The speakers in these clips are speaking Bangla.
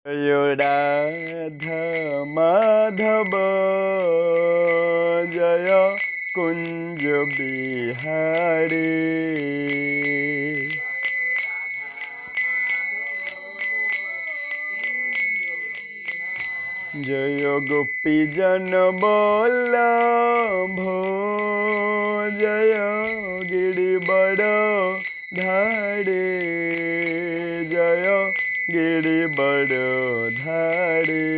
जय राधा माधव जय कुंज बिहारी जय गोपी जन बल्लभ जय गिरिवर धारे जय गिरिवर धारे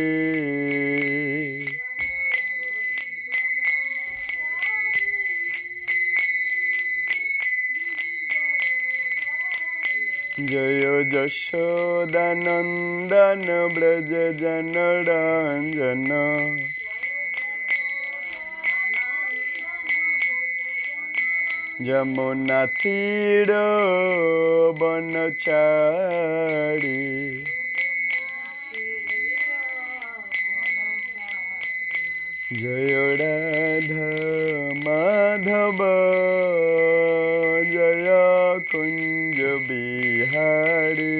जय यशोदानंदन ब्रज जनरंजन जमुना तीर बनचारी जय राधा माधव जय कुंज बिहारी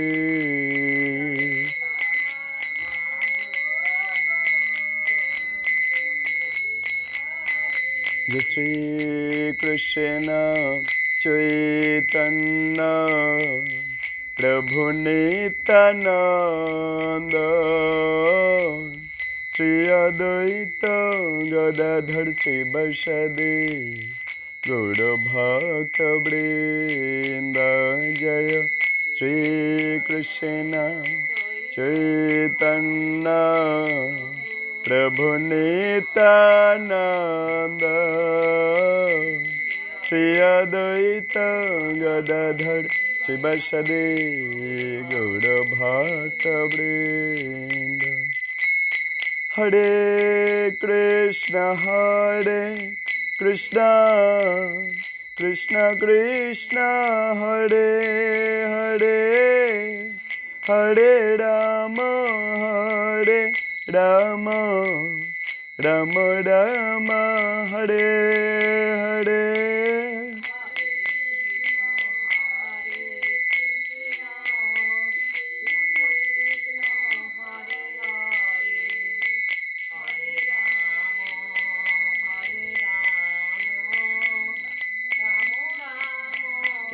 जय श्री कृष्ण चैतन्य प्रभु नित्यानंद श्री अद्वैत गदाधर शिवसदि गौर भक्त वृंद जय श्री कृष्ण चैतन्य प्रभु नित्यानंद श्री अद्वैत गदाधर शिवसदि गौर भक्त वृंद हरे कृष्ण कृष्ण कृष्ण हरे हरे हरे राम राम राम राम हरे हरे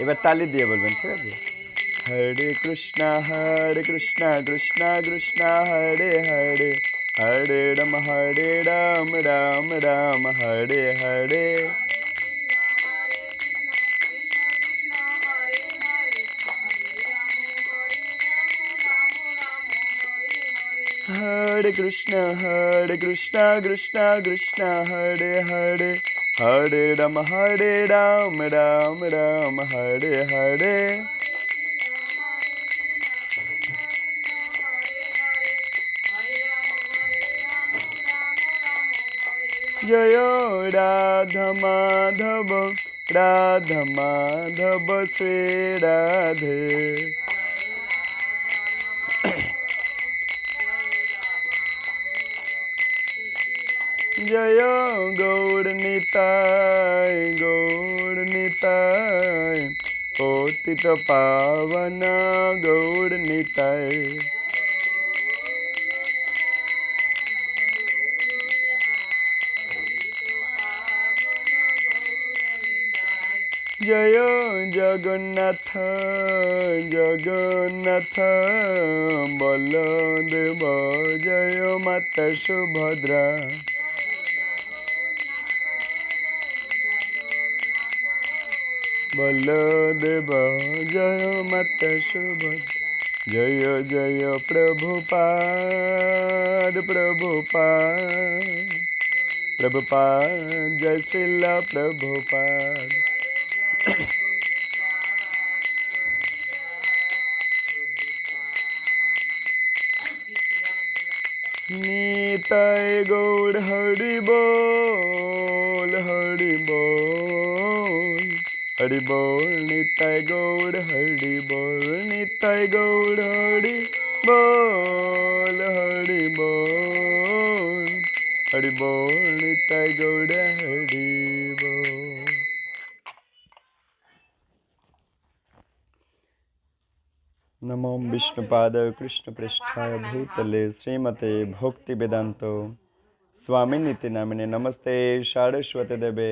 এবার তালি দিয়ে বলবেন ঠিক আছে हरे कृष्णा कृष्ण कृष्ण हरे हरे हरे राम राम राम हरे हरे हरे कृष्ण कृष्ण कृष्ण हरे हरे हरे राम राम राम हरे हरे जय राधा माधव श्री राधे जय गौर निताय पतित पावन गौर निताय जय जगन्नाथ बलदेव जय माता सुभद्रा बलदेव जय माता सुभद्रा जय जय प्रभुपाद जय श्रील प्रभुपाद निताय गौर हरि बोल निताय गौर हरि बोल निताय गौर हरि बोल निताय गौर हरि बोल। नमो नमो विष्णुपादाय कृष्णपृष्ठाय भूतले श्रीमते भक्तिवेदान्त स्वामिनिति नामिने नमस्ते सारस्वती देवे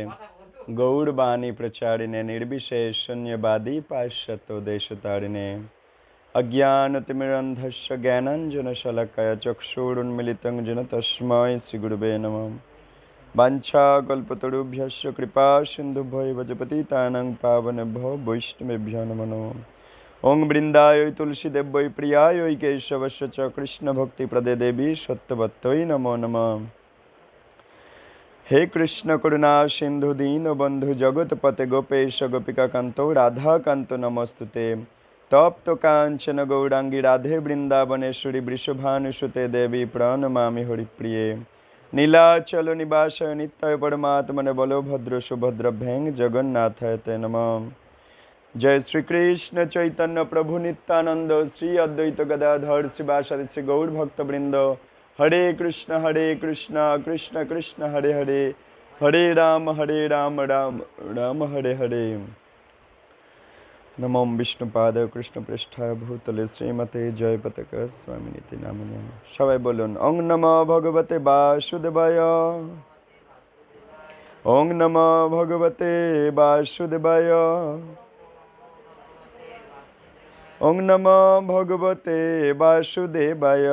गौरवाणी प्रचारिणे निर्विशेष शून्यवादी पाश्चात्य देशतारिणे अज्ञानतिमिरन्धस्य ज्ञानाञ्जनशलाकया चक्षुरुन्मीलितं येन तस्मै श्रीगुरुवे नमः। वाञ्छाकल्पतरुभ्यश्च कृपा सिन्धुभ्यो पतितानां पावनेभ्यो वैष्णवेभ्यो नमो नमः। ओं वृन्दाय तुलसीदेव्यै प्रियायै केशवस्य च कृष्णभक्तिप्रदे देवी सत्यवत्यै नमो नमः। हे कृष्ण करुणा सिंधु दीनबंधु जगतपते गोपेश गोपिकाकान्तो राधाकान्तो नमोस्तुते। तप्त कांचन गौरांगी राधे वृंदावनेश्वरी वृषभानुसुते देवी प्रणमामि हरिप्रिये। नीलाचल निवासाय नित्याय परमात्मने बलभद्र सुभद्रभ्यं जगन्नाथाय ते नमः। जय श्री कृष्ण चैतन्य प्रभु नित्यानंद श्री अद्वैत गदाधर श्रीवासादि श्री गौर भक्त वृंद। हरे कृष्ण कृष्ण कृष्ण हरे हरे, हरे राम राम राम हरे हरे। नमो विष्णुपादाय कृष्णपृष्ठाय भूतले श्रीमते जयपताका स्वामिनिति नामिने। सबाई बोलुन ओं नमो भगवते वासुदेवाय, ओं नमो भगवते वासुदेवाय, ओं नमो भगवते वासुदेवाय।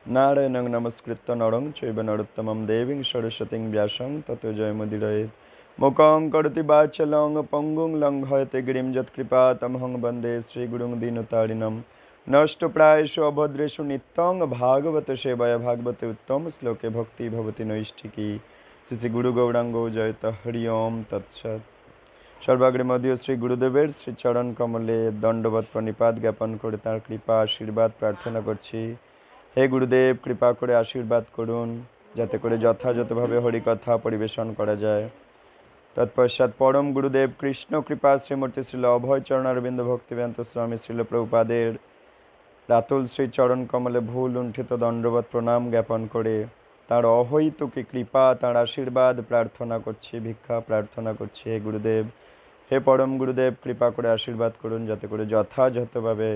नारायणं नमस्कृत्य नरं चैव नरोत्तमं देवीं सरस्वतीं व्यासं ततो जयमुदीरयेत्। मूकं करोति वाचालं पङ्गुं लङ्घयते गिरिं यत्कृपातमहं वन्दे श्रीगुरुं दीनतारिणं। नष्टप्रायेषु अभद्रेषु नित्यं भागवत सेवाया भागवते उत्तम श्लोके भक्ति भवति नैष्ठिकी। श्री गुरु गौरांगो जयत हरि ओम तत्सत्। सर्वाग्रे मध्य श्री गुरुदेवेर श्री चरण कमले दंडवत प्रणिपात ज्ञापन करे तार कृपा आशीर्वाद प्रार्थना करछि। हे गुरुदेव कृपा करे आशीर्वाद करुन जाते करे यथायथभावे हरिकथा परिवेशन करा जाए। तत्पश्चात परम गुरुदेव कृष्ण कृपा श्रीमूर्ति श्रील अभय चरणारविंद भक्तिवेदांत स्वामी श्रील प्रभुपादेर रातुल श्री चरण कमले भूल लुंठित दंडवत प्रणाम ज्ञापन करे तार अहैतुकी कृपा तार आशीर्वाद प्रार्थना करछि, भिक्षा प्रार्थना करछि। हे गुरुदेव, हे परम गुरुदेव कृपा करे आशीर्वाद करुन जाते करे यथायथभावे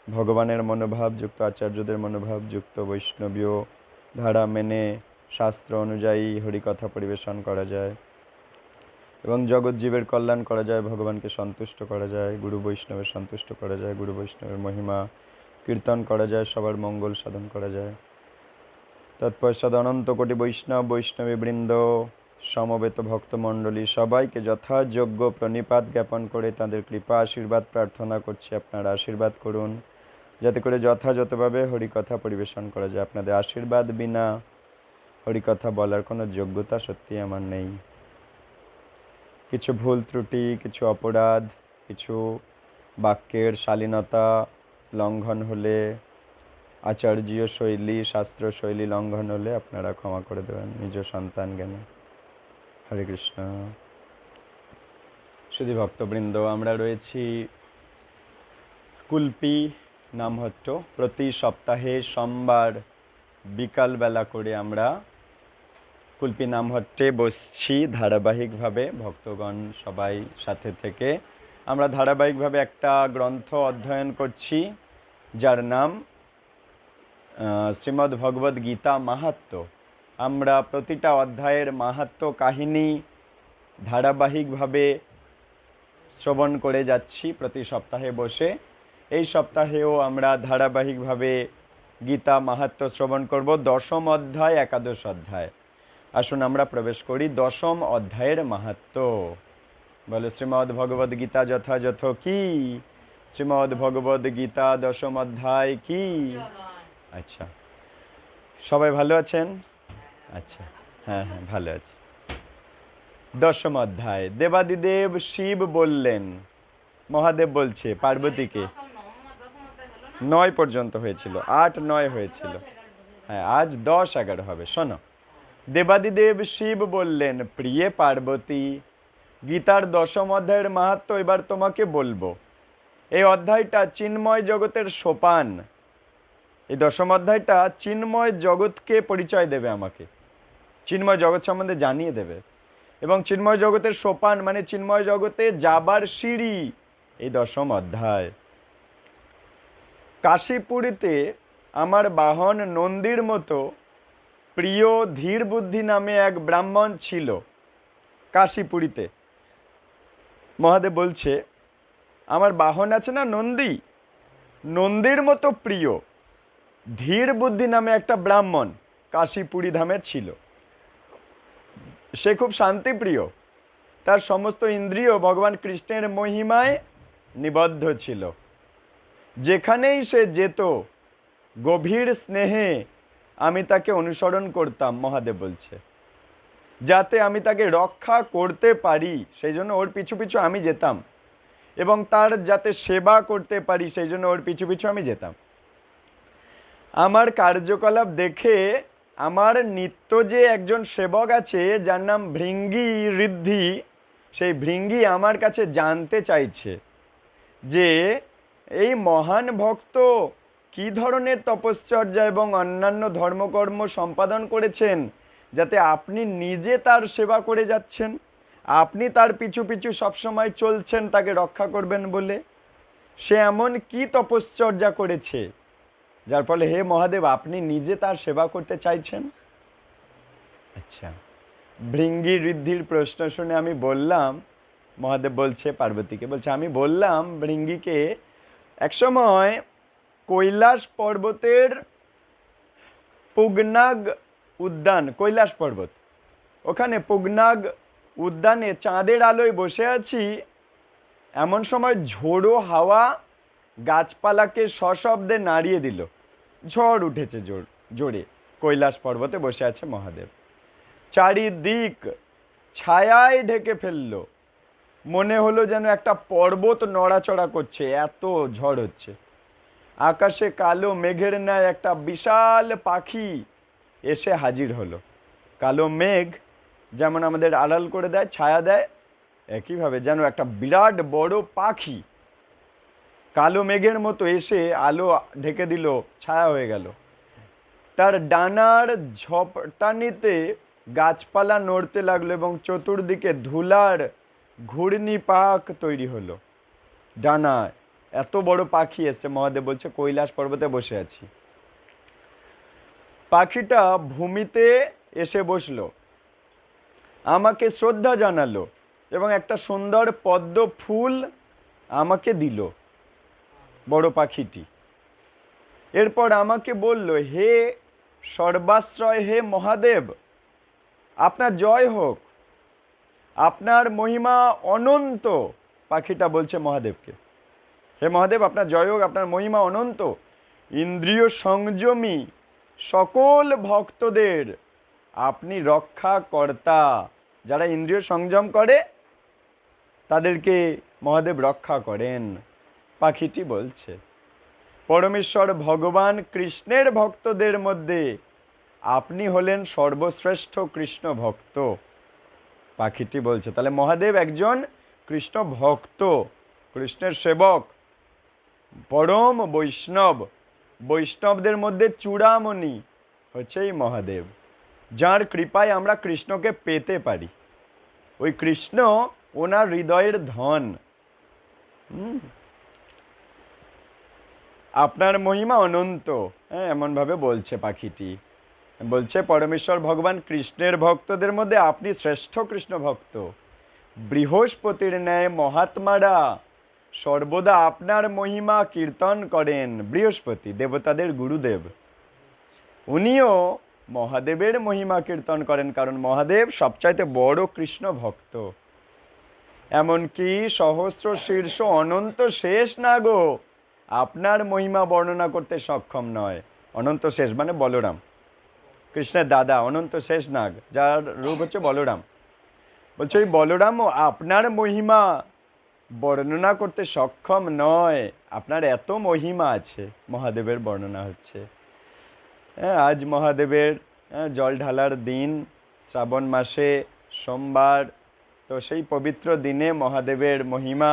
भगवानेर मनोभाव युक्त आचार्यदेर मनोभाव युक्त वैष्णवीय धारा मेने शास्त्र अनुयायी हरिकथा परिवेशन करा जाए एवं जगत जीवेर कल्याण करा जाए, भगवान के सन्तुष्ट करा जाए, गुरु वैष्णवेर सन्तुष्ट करा जाए, गुरु वैष्णवेर महिमा कीर्तन करा जाए, सबार मंगल साधन करा जाए। तत्पश्चात अनंत कोटि वैष्णव वैष्णवी बृंद समवेत भक्तमंडली सबाइके यथायोग्य प्रणिपात ज्ञापन करे तादेर कृपा आशीर्वाद प्रार्थना करछि। आपनारा आशीर्वाद करुन जाते करे यथायथभावे हरिकथा परिवेशन करा जाए। आपनादेर आशीर्वाद बिना हरिकथा बलार कोनो योग्यता सत्यि आमार नेই। किछु भूल त्रुटि, किछु अपराध, किछु वाक्येर शालीनता लंघन होले, आचार्य शैली शास्त्र शैली लंघन होले आपनारा क्षमा करे देবেন निज सन्तान ज्ञाने। हरे कृष्ण। शुधि भक्तबृंद आमरा रयेछि कुल्पी नामहट्ट। प्रति सप्ताहे सोमवार बिकाल बेला करे आमरा कुल्पी नामहट्टे बसछि धाराबाहिक भावे भक्तगण सबाई साथे थेके आमरा धाराबाहिक भावे एकटा ग्रंथ अध्ययन करछि जार नाम श्रीमद् भगवद गीता माहात्म्य। आमरा प्रतिटा अध्यायेर माहात्म्य काहिनी धाराबाहिक भावे श्रवण करे जाच्छी प्रति सप्ताहे बसे। এই সপ্তাহেও আমরা ধারাবাহিকভাবে গীতা মাহাত্ম্য শ্রবণ করব। দশম অধ্যায় একাদশ অধ্যায়। আসুন আমরা প্রবেশ করি দশম অধ্যায়ের মাহাত্ম্য। বলে শ্রীমদ্ ভগবদ গীতা যথাযথ কি? শ্রীমদ্ ভগবদ গীতা দশম অধ্যায় কি? আচ্ছা, সবাই ভালো আছেন? আচ্ছা, হ্যাঁ হ্যাঁ ভালো আছি। দশম অধ্যায়। দেবাদিদেব শিব বললেন, মহাদেব বলছে পার্বতীকে, 9 পর্যন্ত হয়েছিল, 8 9 হয়েছিল, হ্যাঁ আজ 10 11 হবে। শোনো, দেবাদিদেব শিব বললেন, প্রিয়ে পার্বতী, গীতার দশম অধ্যায়ের মাহাত্ম্য এবার তোমাকে বলবো। এই অধ্যায়টা চিন্ময় জগতের সোপান। এই দশম অধ্যায়টা চিন্ময় জগৎকে পরিচয় দেবে, আমাকে চিন্ময় জগৎ সম্বন্ধে জানিয়ে দেবে। এবং চিন্ময় জগতের সোপান মানে চিন্ময় জগতে যাবার সিঁড়ি, এই 10ম অধ্যায়। কাশীপুরীতে আমার বাহন নন্দীর মতো প্রিয় ধীর বুদ্ধি নামে এক ব্রাহ্মণ ছিল। কাশীপুরীতে মহাদেব বলছে আমার বাহন আছে না নন্দী, নন্দীর মতো প্রিয় ধীর বুদ্ধি নামে একটা ব্রাহ্মণ কাশীপুরী ধামে ছিল। সে খুব শান্তিপ্রিয়, তার সমস্ত ইন্দ্রিয় ভগবান কৃষ্ণের মহিমায় নিবদ্ধ ছিল। যেখানেই সে যেত গভীর স্নেহে আমি তাকে অনুসরণ করতাম, মহাদেব বলছে, যাতে আমি তাকে রক্ষা করতে পারি সেই জন্য ওর পিছু পিছু আমি যেতাম, এবং তার যাতে সেবা করতে পারি সেই জন্য ওর পিছু পিছু আমি যেতাম। আমার কার্যকলাপ দেখে আমার নিত্য যে একজন সেবক আছে যার নাম ভৃঙ্গি ঋদ্ধি, সেই ভৃঙ্গি আমার কাছে জানতে চাইছে যে এই মহান ভক্ত কি ধরনের তপশ্চর্যা এবং অন্যান্য ধর্মকর্ম সম্পাদন করেছেন, যাতে আপনি নিজে তার সেবা করে যাচ্ছেন, আপনি তার পিছু পিছু সবসময় চলছেন তাকে রক্ষা করবেন বলে। সে এমন কি তপশ্চর্যা করেছে যার ফলে হে মহাদেব আপনি নিজে তার সেবা করতে চাইছেন? আচ্ছা, ভৃঙ্গি ঋদ্ধির প্রশ্ন শুনে আমি বললাম, মহাদেব বলছে পার্বতীকে, বলছে আমি বললাম ভৃঙ্গিকে, একসময় কৈলাস পর্বতের পুগনাগ উদ্যান, কৈলাস পর্বত, ওখানে পুগনাগ উদ্যানে চাঁদের আলোয় বসে আছি, এমন সময় ঝোড়ো হাওয়া গাছপালাকে সশব্দে নাড়িয়ে দিল। ঝড় উঠেছে জোরে, কৈলাস পর্বতে বসে আছে মহাদেব, চারিদিক ছায়ায় ঢেকে ফেললো, মনে হলো যেন একটা পর্বত নড়াচড়া করছে, এত ঝড় হচ্ছে। আকাশে কালো মেঘের ন্যায় একটা বিশাল পাখি এসে হাজির হলো। কালো মেঘ যেমন আমাদের আড়াল করে দেয়, ছায়া দেয়, একইভাবে যেন একটা বিরাট বড় পাখি কালো মেঘের মতো এসে আলো ঢেকে দিল, ছায়া হয়ে গেল। তার ডানার ঝপটানিতে গাছপালা নড়তে লাগলো এবং চতুর্দিকে ধুলার ঘূর্ণিপাক তৈরি হলো। ডানায় এত বড় পাখি এসে, মহাদেব বলছে কৈলাস পর্বতে বসে আছি। পাখিটা ভূমিতে এসে বসলো, আমাকে শ্রদ্ধা জানালো এবং একটা সুন্দর পদ্ম ফুল আমাকে দিল বড় পাখিটি। এরপর আমাকে বলল, হে সর্বাশ্রয়, হে মহাদেব আপনার জয় হোক, আপনার মহিমা অনন্ত। পাখিটা বলছে মহাদেবকে, হে মহাদেব আপনার জয় হোক, আপনার মহিমা অনন্ত। ইন্দ্রিয় সংযমী সকল ভক্তদের আপনি রক্ষা কর্তা। যারা ইন্দ্রিয় সংযম করে তাদেরকে মহাদেব রক্ষা করেন। পাখিটি বলছে পরমেশ্বর ভগবান কৃষ্ণের ভক্তদের মধ্যে আপনি হলেন সর্বশ্রেষ্ঠ কৃষ্ণ ভক্ত। পাখিটি বলছে তাহলে মহাদেব একজন কৃষ্ণ ভক্ত, কৃষ্ণের সেবক, পরম বৈষ্ণব। বৈষ্ণবদের মধ্যে চূড়ামণি হচ্ছে এই মহাদেব, যার কৃপায় আমরা কৃষ্ণকে পেতে পারি। ওই কৃষ্ণ ওনার হৃদয়ের ধন। আপনার মহিমা অনন্ত, হ্যাঁ এমনভাবে বলছে পাখিটি। বলছে পরমেশ্বর ভগবান কৃষ্ণের ভক্তদের মধ্যে আপনি শ্রেষ্ঠ কৃষ্ণ ভক্ত। বৃহস্পতির ন্যায় মহাত্মারা সর্বদা আপনার মহিমা কীর্তন করেন। বৃহস্পতি দেবতাদের গুরুদেব, উনিও মহাদেবের মহিমা কীর্তন করেন, কারণ মহাদেব সবচাইতে বড় কৃষ্ণ ভক্ত। এমনকি সহস্র শীর্ষ অনন্ত শেষ নাগও আপনার মহিমা বর্ণনা করতে সক্ষম নয়। অনন্ত শেষ মানে বলরাম, কৃষ্ণের দাদা অনন্ত শেষ নাগ, যার রূপ হচ্ছে বলরাম। বলছে ওই বলরামও আপনার মহিমা বর্ণনা করতে সক্ষম নয়। আপনার এত মহিমা আছে, মহাদেবের বর্ণনা হচ্ছে। আজ মহাদেবের জল ঢালার দিন, শ্রাবণ মাসে সোমবার, তো সেই পবিত্র দিনে মহাদেবের মহিমা,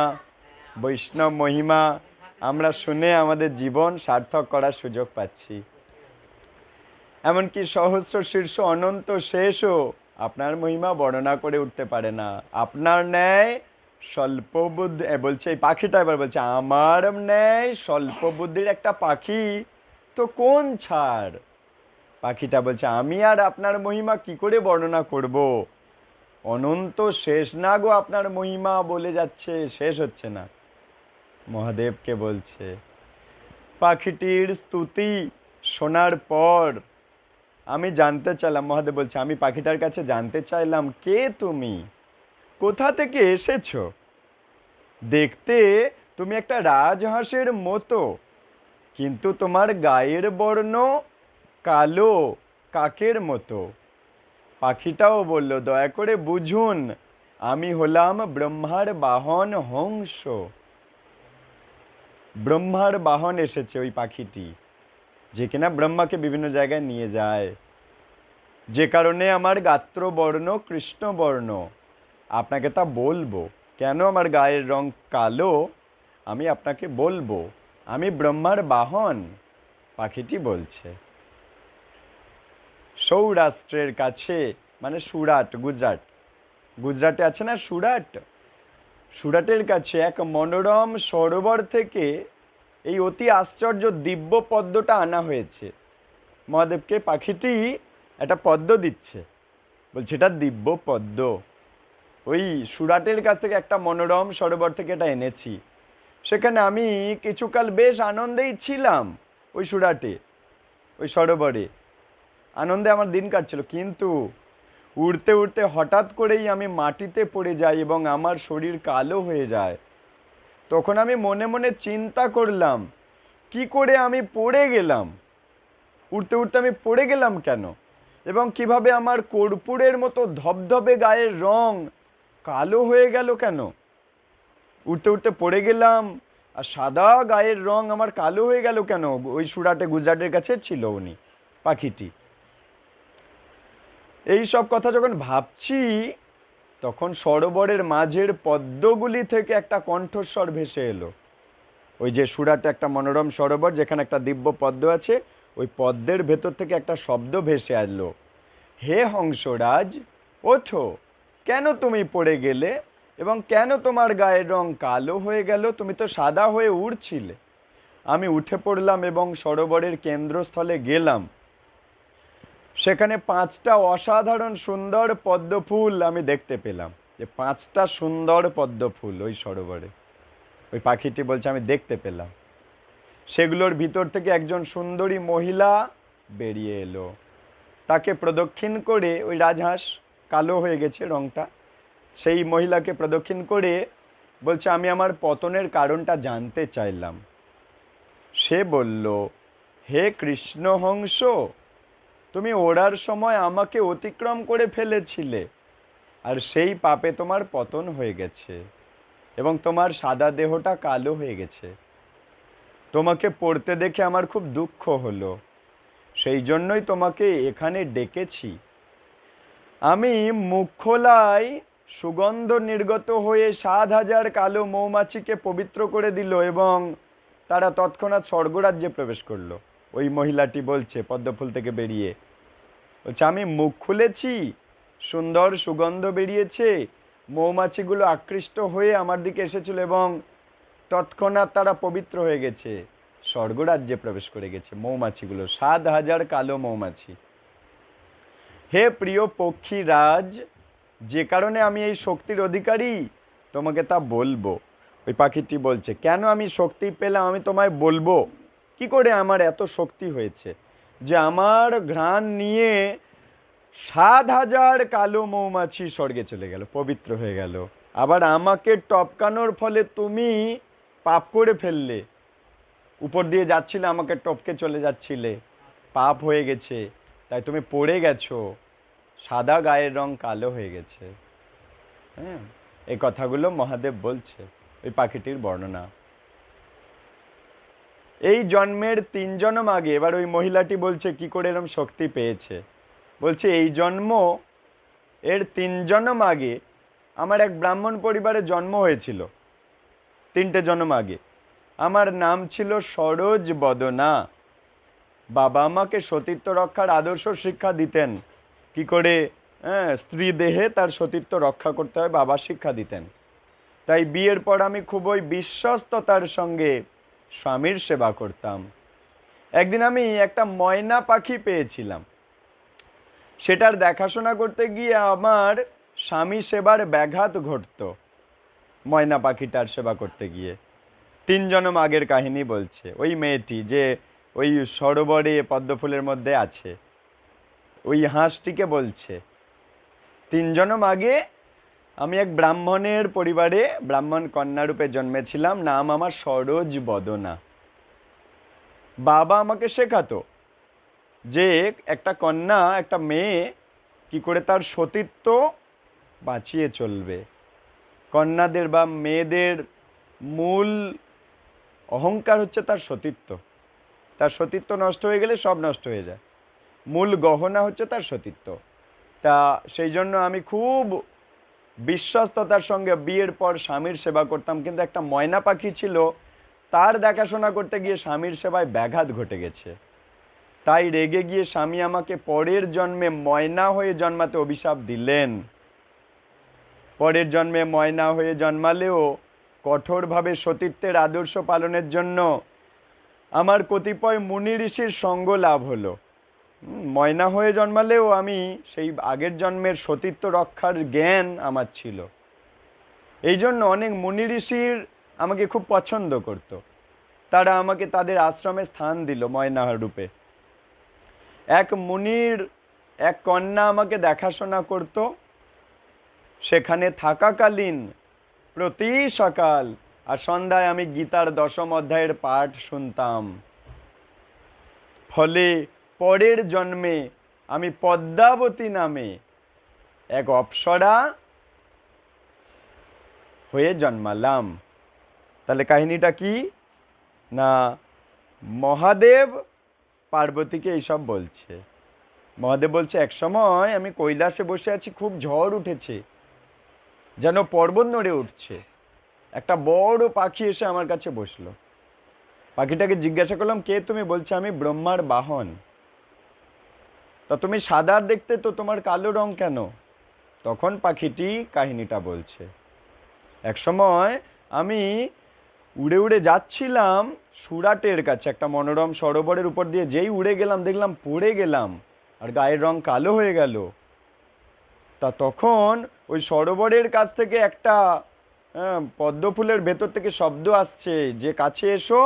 বৈষ্ণব মহিমা আমরা শুনে আমাদের জীবন সার্থক করার সুযোগ পাচ্ছি। এমনকি সহস্র শীর্ষ অনন্ত শেষও আপনার মহিমা বর্ণনা করে উঠতে পারে না। আপনার ন্যায় স্বল্প বুদ্ধি বলছে, এই পাখিটা এবার বলছে আমার ন্যায় স্বল্প বুদ্ধির একটা পাখি তো কোন ছাড়। পাখিটা বলছে আমি আর আপনার মহিমা কি করে বর্ণনা করব, অনন্ত শেষ না গো আপনার মহিমা, বলে যাচ্ছে শেষ হচ্ছে না। মহাদেবকে বলছে, পাখিটির স্তুতি শোনার পর আমি জানতে চাইলাম, মহাদেব বলছে আমি পাখিটার কাছে জানতে চাইলাম কে তুমি, কোথা থেকে এসেছো? দেখতে তুমি একটা রাজহাঁসের মতো, কিন্তু তোমার গায়ের বর্ণ কালো কাকের মতো। পাখিটাও বলল, দয়া করে বুঝুন, আমি হলাম ব্রহ্মার বাহন হংস। ব্রহ্মার বাহন এসেছে ওই পাখিটি, যে কিনা ব্রহ্মাকে বিভিন্ন জায়গায় নিয়ে যায়, যে কারণে আমার গাত্র বর্ণ কৃষ্ণ বর্ণ। আপনাকে তা বলবো, কেন আমার গায়ের রং কালো আমি আপনাকে বলবো, আমি ব্রহ্মার বাহন। পাখিটি বলছে, সৌরাষ্ট্রের কাছে, মানে সুরাট, গুজরাট, গুজরাটে আছে না সুরাট, সুরাটের কাছে এক মনোরম সরোবর থেকে এই অতি আশ্চর্য দিব্য পদ্মটা আনা হয়েছে। মহাদেবকে পাখিটি একটা পদ্ম দিচ্ছে, বলছে এটা দিব্য পদ্ম, ওই সুরাটের কাছ থেকে একটা মনোরম সরোবর থেকে এটা এনেছি। সেখানে আমি কিছুকাল বেশ আনন্দেই ছিলাম, ওই সুরাটে, ওই সরোবরে আনন্দে আমার দিন কাটছিল, কিন্তু উড়তে উড়তে হঠাৎ করেই আমি মাটিতে পড়ে যাই এবং আমার শরীর কালো হয়ে যায়। তখন আমি মনে মনে চিন্তা করলাম, কি করে আমি পড়ে গেলাম, উড়তে উড়তে আমি পড়ে গেলাম কেন, এবং কিভাবে আমার কর্পূরের মতো ধবধবে গায়ের রং কালো হয়ে গেল কেন। উড়তে উড়তে পড়ে গেলাম আর সাদা গায়ের রং আমার কালো হয়ে গেল কেন। ওই সুরাটে, গুজরাটের কাছে ছিল উনি, পাখিটি। এই সব কথা যখন ভাবছি, তখন সরোবরের মাঝের পদ্মগুলি থেকে একটা কণ্ঠস্বর ভেসে এলো। ওই যে সুরাটে একটা মনোরম সরোবর, যেখানে একটা দিব্য পদ্ম আছে, ওই পদ্মের ভেতর থেকে একটা শব্দ ভেসে আসলো, হে হংসরাজ ওঠো, কেন তুমি পড়ে গেলে এবং কেন তোমার গায়ের রং কালো হয়ে গেল, তুমি তো সাদা হয়ে উড়ছিলে। আমি উঠে পড়লাম এবং সরোবরের কেন্দ্রস্থলে গেলাম। সেখানে 5টা অসাধারণ সুন্দর পদ্ম ফুল আমি দেখতে পেলাম, যে 5টা সুন্দর পদ্ম ফুল ওই সরোবরে। ওই পাখিটি বলছে আমি দেখতে পেলাম। সেগুলোর ভিতর থেকে একজন সুন্দরী মহিলা বেরিয়ে এলো, তাকে প্রদক্ষিণ করে, ওই রাজহাঁস কালো হয়ে গেছে রংটা, সেই মহিলাকে প্রদক্ষিণ করে বলছে আমি আমার পতনের কারণটা জানতে চাইলাম। সে বলল, হে কৃষ্ণ হংস, তুমি ওড়ার সময় আমাকে অতিক্রম করে ফেলেছিলে, আর সেই পাপে তোমার পতন হয়ে গেছে এবং তোমার সাদা দেহটা কালো হয়ে গেছে। তোমাকে পড়তে দেখে আমার খুব দুঃখ হলো, সেই জন্যই তোমাকে এখানে ডেকেছি। আমি মুখ খোলায় সুগন্ধ নির্গত হয়ে 7,000 কালো মৌমাছিকে পবিত্র করে দিল এবং তারা তৎক্ষণাৎ স্বর্গরাজ্যে প্রবেশ করলো। ওই মহিলাটি বলছে পদ্মফুল থেকে বেরিয়ে, বলছে আমি মুখ খুলেছি, সুন্দর সুগন্ধ বেরিয়েছে, মৌমাছিগুলো আকৃষ্ট হয়ে আমার দিকে এসেছিল এবং তৎক্ষণাৎ তারা পবিত্র হয়ে গেছে, স্বর্গরাজ্যে প্রবেশ করে গেছে মৌমাছিগুলো, 7,000 কালো মৌমাছি। হে প্রিয় পক্ষী রাজ, যে কারণে আমি এই শক্তির অধিকারী তোমাকে তা বলবো। ওই পাখিটি বলছে, কেন আমি শক্তি পেলাম আমি তোমায় বলবো, কি করে আমার এত শক্তি হয়েছে যে আমার ঘ্রাণ নিয়ে 7,000 কালো মৌমাছি স্বর্গে চলে গেল, পবিত্র হয়ে গেল। আবার আমাকে টপকানোর ফলে তুমি পাপ করে ফেললে, উপর দিয়ে যাচ্ছিলে আমাকে টপকে চলে যাচ্ছিলে, পাপ হয়ে গেছে, তাই তুমি পড়ে গেছো, সাদা গায়ের রং কালো হয়ে গেছে। হ্যাঁ, এই কথাগুলো মহাদেব বলছে, ওই পাখিটির বর্ণনা। এই জন্মের 3 জন্ম আগে, এবার ওই মহিলাটি বলছে কি করে এরকম শক্তি পেয়েছে। বলছে এই জন্ম এর 3 জন্ম আগে আমার এক ব্রাহ্মণ পরিবারে জন্ম হয়েছিল, 3টে জন্ম আগে। আমার নাম ছিল সরোজ বদনা। বাবা আমাকে সতীত্ব রক্ষার আদর্শ শিক্ষা দিতেন, কি করে স্ত্রী দেহে তার সতীত্ব রক্ষা করতে হয়, বাবা শিক্ষা দিতেন। তাই বিয়ের পর আমি খুবই বিশ্বস্ততার সঙ্গে স্বামীর সেবা করতাম। একদিন আমি একটা ময়না পাখি পেয়েছিলাম, সেটার দেখাশোনা করতে গিয়ে আমার স্বামী সেবার ব্যাঘাত ঘটতো। ময়না পাখিটার সেবা করতে গিয়ে 3 জনম আগের কাহিনী বলছে। ওই মেয়েটি যে ওই সরোবরে পদ্মফুলের মধ্যে আছে, ওই হাঁসটিকে বলছে 3 জনম আগে আমি এক ব্রাহ্মণের পরিবারে ব্রাহ্মণ কন্যারূপে জন্মেছিলাম। নাম আমার সরোজ বদনা। বাবা আমাকে শেখাতো যে একটা কন্যা, একটা মেয়ে কি করে তার সতীত্ব বাঁচিয়ে চলবে। কন্যাদের বা মেয়েদের মূল অহংকার হচ্ছে তার সতীত্ব। তার সতীত্ব নষ্ট হয়ে গেলে সব নষ্ট হয়ে যায়। মূল গহনা হচ্ছে তার সতীত্ব। তা সেই জন্য আমি খুব বিশ্বস্ততার সঙ্গে বিয়ের পর স্বামীর সেবা করতাম। কিন্তু একটা ময়না পাখি ছিল, তার দেখাশোনা করতে গিয়ে স্বামীর সেবায় ব্যাঘাত ঘটে গেছে। তাই রেগে গিয়ে স্বামী আমাকে পরের জন্মে ময়না হয়ে জন্মাতে অভিশাপ দিলেন। পরের জন্মে ময়না হয়ে জন্মালেও কঠোরভাবে সতীত্বের আদর্শ পালনের জন্য আমার কতিপয় মুনি ঋষির সঙ্গ লাভ হলো। ময়না হয়ে জন্মালেও আমি সেই আগের জন্মের সতীত্ব রক্ষার জ্ঞান আমার ছিল। এই জন্য অনেক মুনি ঋষির আমাকে খুব পছন্দ করত। তারা আমাকে তাদের আশ্রমে স্থান দিল ময়না রূপে। এক মুনির এক কন্যা আমাকে দেখাশোনা করত। সেখানে থাকাকালীন প্রতি সকাল আর সন্ধ্যায় আমি গীতার 10ম অধ্যায়ের পাঠ শুনতাম। ফলে পরের জন্মে আমি পদ্মাবতী নামে এক অপ্সরা হয়ে জন্মালাম। তাহলে কাহিনীটা কি না, মহাদেব পার্বতীকে এইসব বলছে। মহাদেব বলছে, এক সময় আমি কৈলাসে বসে আছি, খুব ঝড় উঠেছে, যেন পর্বত নড়ে উঠছে। একটা বড় পাখি এসে আমার কাছে বসলো। পাখিটাকে জিজ্ঞাসা করলাম, কে তুমি? বলছে, আমি ব্রহ্মার বাহন। তা তুমি সাদার দেখতে, তো তোমার কালো রং কেন? তখন পাখিটি কাহিনীটা বলছে, এক সময় আমি উড়ে উড়ে যাচ্ছিলাম সুরাটের কাছে, একটা মনোরম সরোবরের উপর দিয়ে। যেই উড়ে গেলাম দেখলাম পড়ে গেলাম আর গায়ের রং কালো হয়ে গেল। তা তখন ওই সরোবরের কাছ থেকে একটা পদ্ম ফুলের ভেতর থেকে শব্দ আসছে যে কাছে এসো,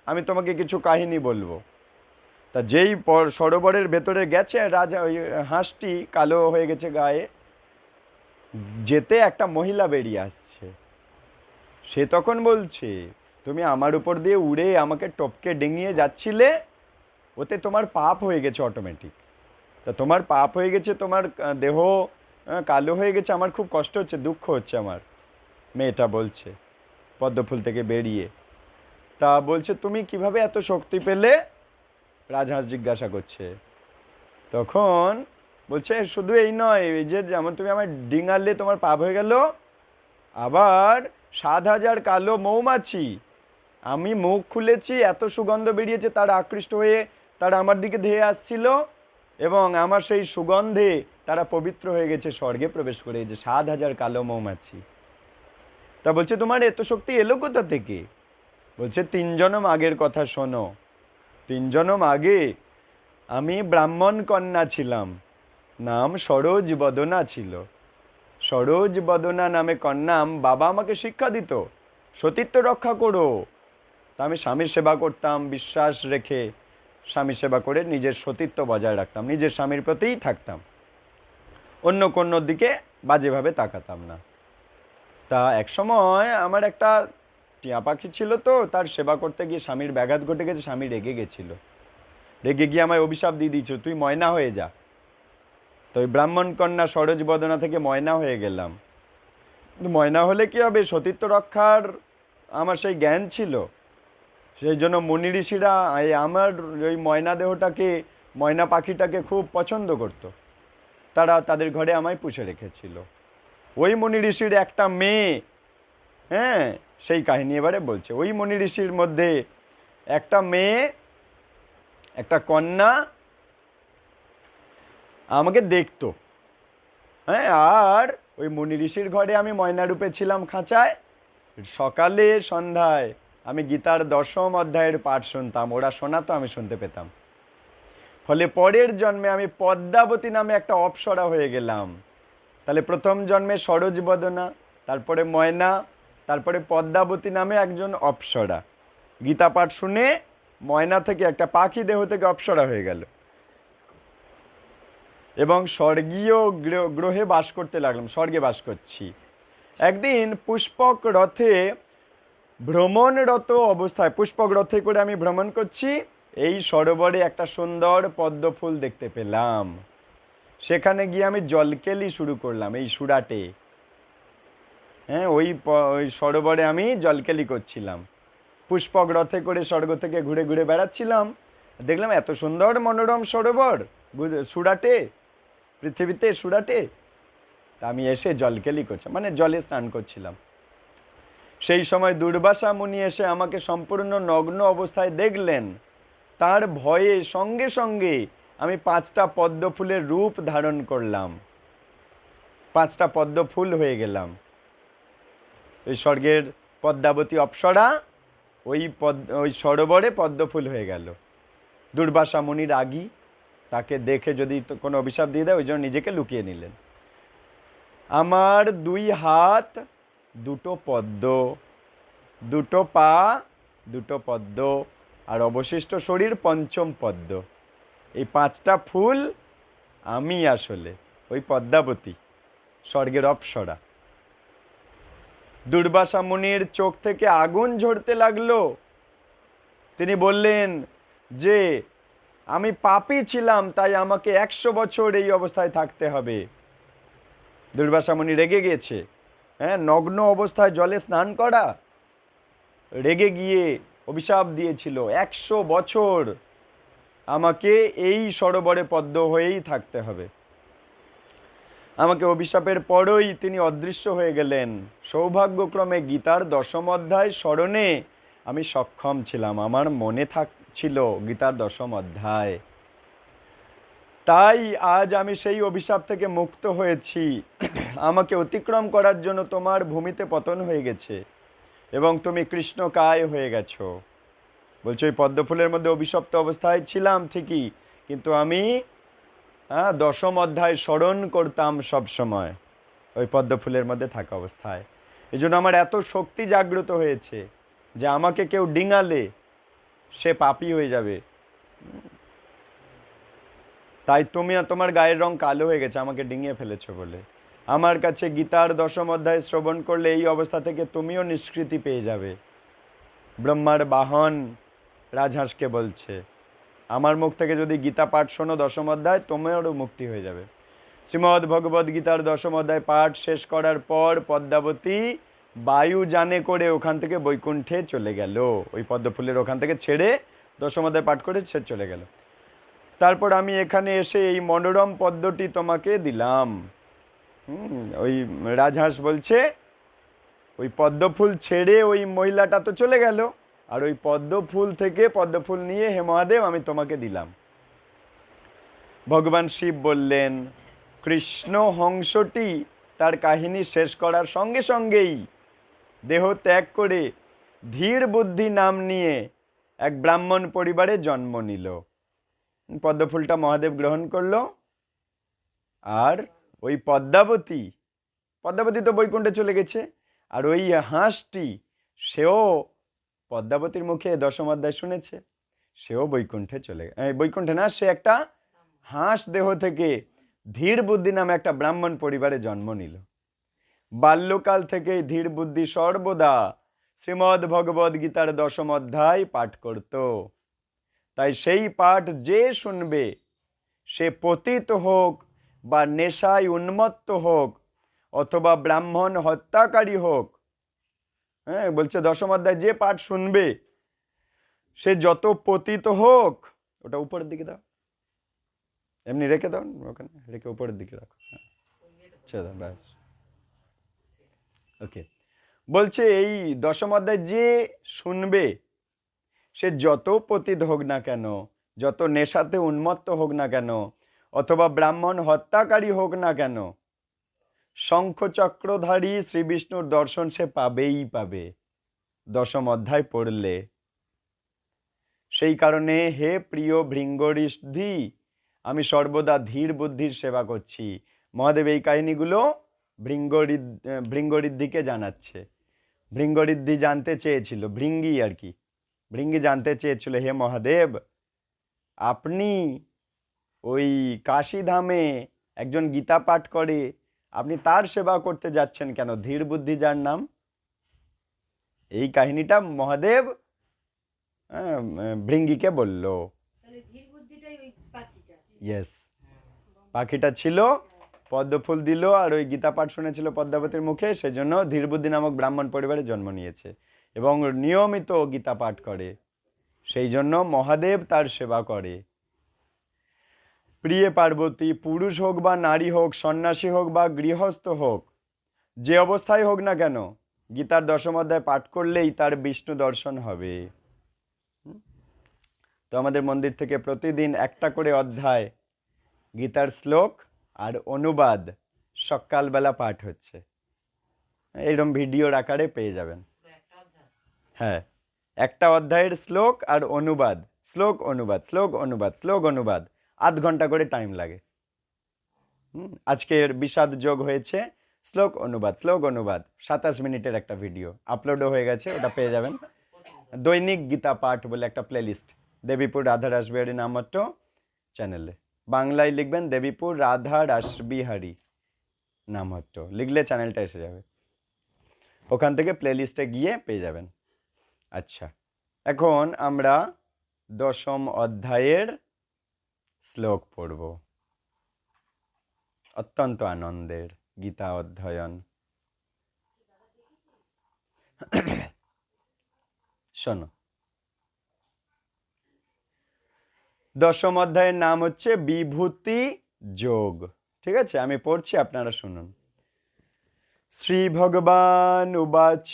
আমি তোমাকে কিছু কাহিনী বলবো। তা যেই সরোবরের ভেতরে গেছে রাজা, ওই হাঁসটি কালো হয়ে গেছে গায়ে, যেতে একটা মহিলা বেরিয়ে আসছে। সে তখন বলছে, তুমি আমার উপর দিয়ে উড়ে আমাকে টপকে ডিঙিয়ে যাচ্ছিলে, ওতে তোমার পাপ হয়ে গেছে অটোমেটিক। তা তোমার পাপ হয়ে গেছে, তোমার দেহ কালো হয়ে গেছে, আমার খুব কষ্ট হচ্ছে, দুঃখ হচ্ছে আমার। মেয়েটা বলছে পদ্মফুল থেকে বেরিয়ে। তা বলছে, তুমি কিভাবে এত শক্তি পেলে? রাজহাঁস জিজ্ঞাসা করছে। তখন বলছে, শুধু এই নয়, এই যে যেমন তুমি আমার ডিঙালে তোমার পাপ হয়ে গেল, আবার 7,000 কালো মৌমাছি, আমি মুখ খুলেছি, এত সুগন্ধ বেরিয়েছে, তারা আকৃষ্ট হয়ে তারা আমার দিকে ধেয়ে আসছিল এবং আমার সেই সুগন্ধে তারা পবিত্র হয়ে গেছে, স্বর্গে প্রবেশ করে গেছে। 7,000 কালো মৌমাছি। তা বলছে, তোমার এত শক্তি এলো কোথা থেকে? বলছে, 3 জনম আগের কথা শোনো। 3 জনম আগে আমি ব্রাহ্মণ কন্যা ছিলাম, নাম সরোজ বদনা ছিল। সরোজ বদনা নামে কন্যা, বাবা আমাকে শিক্ষা দিত, সতীত্ব রক্ষা করো। তা আমি স্বামীর সেবা করতাম, বিশ্বাস রেখে স্বামী সেবা করে নিজের সতীত্ব বজায় রাখতাম, নিজের স্বামীর প্রতিই থাকতাম, অন্য কোনো দিকে বাজেভাবে তাকাতাম না। তা এক সময় আমার একটা টিয়া পাখি ছিল, তো তার সেবা করতে গিয়ে স্বামীর ব্যাঘাত ঘটে গেছে। স্বামী রেগে গেছিল, রেগে গিয়ে আমায় অভিশাপ দিয়ে দিয়েছিল, তুই ময়না হয়ে যা। তো ওই ব্রাহ্মণ কন্যা সরোজ বদনা থেকে ময়না হয়ে গেলাম। কিন্তু ময়না হলে কি হবে, সতীত্ব রক্ষার আমার সেই জ্ঞান ছিল। সেই জন্য মুনি ঋষিরা আমার ওই ময়না দেহটাকে, ময়না পাখিটাকে খুব পছন্দ করত। তারা তাদের ঘরে আমায় পুষে রেখেছিল। ওই মুনি ঋষির একটা মেয়ে, হ্যাঁ, সেই কাহিনী এবারে বলছে। ওই মুনি ঋষির মধ্যে একটা মেয়ে, একটা কন্যা আমাকে দেখতো, হ্যাঁ, আর ওই মুনি ঋষির ঘরে আমি ময়নারূপে ছিলাম খাঁচায়, সকালে সন্ধ্যায় আমি গীতার 10ম অধ্যায়ের পাঠ শুনতাম, ওরা শোনাতো, আমি শুনতে পেতাম। ফলে পরের জন্মে আমি পদ্মাবতী নামে একটা অপ্সরা হয়ে গেলাম। তাহলে প্রথম জন্মে সরোজবদনা, তারপরে ময়না, তারপরে পদ্মাবতী নামে একজন অপ্সরা। গীতা পাঠ শুনে ময়না থেকে একটা পাখি দেহ থেকে অপ্সরা হয়ে গেল এবং স্বর্গীয় গ্রহে বাস করতে লাগলাম, স্বর্গে বাস করছি। একদিন পুষ্পক রথে ভ্রমণরত অবস্থায়, পুষ্পক রথে করে আমি ভ্রমণ করছি, এই সরোবরে একটা সুন্দর পদ্ম ফুল দেখতে পেলাম। সেখানে গিয়ে আমি জলকেলি শুরু করলাম, এই সুরাটে। হ্যাঁ, ওই সরোবরে আমি জলকেলি করছিলাম, পুষ্পক রথে করে স্বর্গ থেকে ঘুরে ঘুরে বেড়াচ্ছিলাম। দেখলাম এত সুন্দর মনোরম সরোবর সুরাটে, পৃথিবীতে সুরাটে। তা আমি এসে জলকেলি করছিলাম, মানে জলে স্নান করছিলাম। সেই সময় দুর্বাসা মুনি এসে আমাকে সম্পূর্ণ নগ্ন অবস্থায় দেখলেন। তার ভয়ে সঙ্গে সঙ্গে আমি 5টা পদ্ম ফুলের রূপ ধারণ করলাম, 5টা পদ্ম ফুল হয়ে গেলাম। ওই স্বর্গের পদ্মাবতী অপ্সরা ওই সরোবরে পদ্ম ফুল হয়ে গেল। দুর্বাসা মুনি রাগী, তাকে দেখে যদি কোনো অভিশাপ দিয়ে দেয়, ওই জন্য নিজেকে লুকিয়ে নিলেন। আমার 2 হাত 2টো পদ্ম, 2টো পা 2টো পদ্ম, আর অবশিষ্ট শরীর 5ম পদ্ম। এই 5টা ফুল আমি আসলে ওই পদ্মাবতী, স্বর্গের অপ্সরা। দুর্বাসা মুনির চোখ থেকে আগুন ঝরতে লাগলো। তিনি বললেন যে আমি পাপী ছিলাম, তাই আমাকে 100 বছর এই অবস্থায় থাকতে হবে। দুর্বাসা মুনি রেগে গিয়েছে। হ্যাঁ, নগ্ন অবস্থায় জলে স্নান করা, রেগে গিয়ে অভিশাপ দিয়েছিল 100 বছর আমাকে এই সরোবরে পদ্ম হয়েই থাকতে হবে। আমাকে অভিশাপের পরই তিনি অদৃশ্য হয়ে গেলেন। সৌভাগ্যক্রমে গীতার 10ম অধ্যায় স্মরণে আমি সক্ষম ছিলাম, আমার মনে ছিল গীতার 10ম অধ্যায়। তাই আজ আমি সেই অভিশাপ থেকে মুক্ত হয়েছি। আমাকে অতিক্রম করার জন্য তোমার ভূমিতে পতন হয়ে গেছে এবং তুমি কৃষ্ণকায় হয়ে গেছো। বলছো ওই পদ্মফুলের মধ্যে অভিশপ্ত অবস্থায় ছিলাম ঠিকই, কিন্তু আমি 10ম অধ্যায় স্মরণ করতাম সব সময় ওই পদ্মফুলের মধ্যে থাকা অবস্থায়। এই জন্য আমার এত শক্তি জাগ্রত হয়েছে যে আমাকে কেউ ডিঙালে সে পাপী হয়ে যাবে। তাই তুমি তোমার গায়ের রং কালো হয়ে গেছে আমাকে ডিঙিয়ে ফেলেছো বলে। আমার কাছে গীতার 10ম অধ্যায় শ্রবণ করলে এই অবস্থা থেকে তুমিও নিষ্কৃতি পেয়ে যাবে। ব্রহ্মার বাহন রাজহাঁসকে বলছে, আমার মুখ থেকে যদি গীতা পাঠ শোনো 10ম অধ্যায়, তোমারও মুক্তি হয়ে যাবে। শ্রীমদ্ ভগবদ গীতার 10ম অধ্যায় পাঠ শেষ করার পর পদ্মাবতী বায়ু যানে করে ওখান থেকে বৈকুণ্ঠে চলে গেল। ওই পদ্মফুলের ওখান থেকে ছেড়ে 10ম অধ্যায় পাঠ করে সে চলে গেল। তারপর আমি এখানে এসে এই মনোরম পদ্মটি তোমাকে দিলাম। ওই রাজহাঁস বলছে ওই পদ্মফুল ছেড়ে ওই মহিলাটা তো চলে গেল, আর ওই পদ্মফুল থেকে পদ্মফুল নিয়ে হে মহাদেব আমি তোমাকে দিলাম। ভগবান শিব বললেন, কৃষ্ণ হংসটি তার কাহিনী শেষ করার সঙ্গে সঙ্গেই দেহ ত্যাগ করে ধীর বুদ্ধি নাম নিয়ে এক ব্রাহ্মণ পরিবারে জন্ম নিল। পদ্মফুলটা মহাদেব গ্রহণ করল, আর ওই পদ্মাবতী তো বৈকুণ্ঠে চলে গেছে, আর ওই হাঁসটি সেও পদ্মাবতীর মুখে 10ম অধ্যায় শুনেছে, সেও বৈকুণ্ঠে বৈকুণ্ঠে না, সে একটা হাঁস দেহ থেকে ধীর বুদ্ধি নামে একটা ব্রাহ্মণ পরিবারে জন্ম নিল। বাল্যকাল থেকেই ধীর বুদ্ধি সর্বদা শ্রীমদ্ ভগবদ গীতার 10ম অধ্যায় পাঠ করত। তাই সেই পাঠ যে শুনবে, সে পতিত হোক বা নেশায় উন্মত্ত হোক অথবা ব্রাহ্মণ হত্যাকারী হোক, হ্যাঁ বলছে 10ম অধ্যায় যে পাঠ শুনবে সে যত পতিত হোক, ওটা উপরের দিকে দাও, এমনি রেখে দাও, ওখানে রেখে উপরের দিকে রাখো। আচ্ছা ব্যাস, ওকে। বলছে এই 10ম অধ্যায় যে শুনবে সে যত পতিত হোক না কেন, যত নেশাতে উন্মত্ত হোক না কেন, অথবা ব্রাহ্মণ হত্যাকারী হোক না কেন, শঙ্খচক্রধারী শ্রী বিষ্ণুর দর্শন সে পাবেই পাবে দশম অধ্যায় পড়লে। সেই কারণে হে প্রিয় ভৃঙ্গঋদ্ধি, আমি সর্বদা ধীর বুদ্ধির সেবা করছি। মহাদেব এই কাহিনীগুলো ভৃঙ্গঋদ্ধিকে জানাচ্ছে। ভৃঙ্গঋদ্ধি জানতে চেয়েছিল, ভৃঙ্গি আর কি, ভৃঙ্গি জানতে চেয়েছিল, হে মহাদেব, আপনি ওই কাশীধামে একজন গীতা পাঠ করে, আপনি তার সেবা করতে যাচ্ছেন কেন? ধীর বুদ্ধি যার নাম। এই কাহিনীটা মহাদেব ভৃঙ্গিকে বলল। ইয়েস, পাখিটা ছিল, পদ্মফুল দিল, আর ওই গীতা পাঠ শুনেছিল পদ্মাবতীর মুখে, সেজন্য ধীরবুদ্ধি নামক ব্রাহ্মণ পরিবারে জন্ম নিয়েছে এবং নিয়মিত গীতা পাঠ করে, সেই জন্য মহাদেব তার সেবা করে। প্রিয় পার্বতী, পুরুষ হোক বা নারী হোক, সন্ন্যাসী হোক বা গৃহস্থ হোক, যে অবস্থায় হোক না কেন, গীতার দশম অধ্যায় পাঠ করলেই তার বিষ্ণু দর্শন হবে। তো আমাদের মন্দির থেকে প্রতিদিন একটা করে অধ্যায় গীতার শ্লোক আর অনুবাদ সকালবেলা পাঠ হচ্ছে, এইরকম ভিডিওর আকারে পেয়ে যাবেন। হ্যাঁ, একটা অধ্যায়ের শ্লোক আর অনুবাদ, শ্লোক অনুবাদ, শ্লোক অনুবাদ, শ্লোক অনুবাদ, আধ ঘন্টা করে টাইম লাগে। আজকের বিষাদ যোগ হয়েছে, শ্লোক অনুবাদ, শ্লোক অনুবাদ, 27 মিনিটের একটা ভিডিও আপলোডও হয়ে গেছে, ওটা পেয়ে যাবেন। দৈনিক গীতা পাঠ বলে একটা প্লেলিস্ট দেবীপুর রাধা রাসবিহারী নামট্ট চ্যানেলে, বাংলায় লিখবেন দেবীপুর রাধা রাসবিহারী নামট্ট, লিখলে চ্যানেলটা এসে যাবে, ওখান থেকে প্লেলিস্টে গিয়ে পেয়ে যাবেন। আচ্ছা, এখন আমরা দশম অধ্যায়ের শ্লোক পড়ব। অত্যন্ত আনন্দের গীতা অধ্যয়ন। শোনো, দশম অধ্যায়ের নাম হচ্ছে বিভূতি যোগ। ঠিক আছে, আমি পড়ছি, আপনারা শুনুন। শ্রী ভগবান উবাচ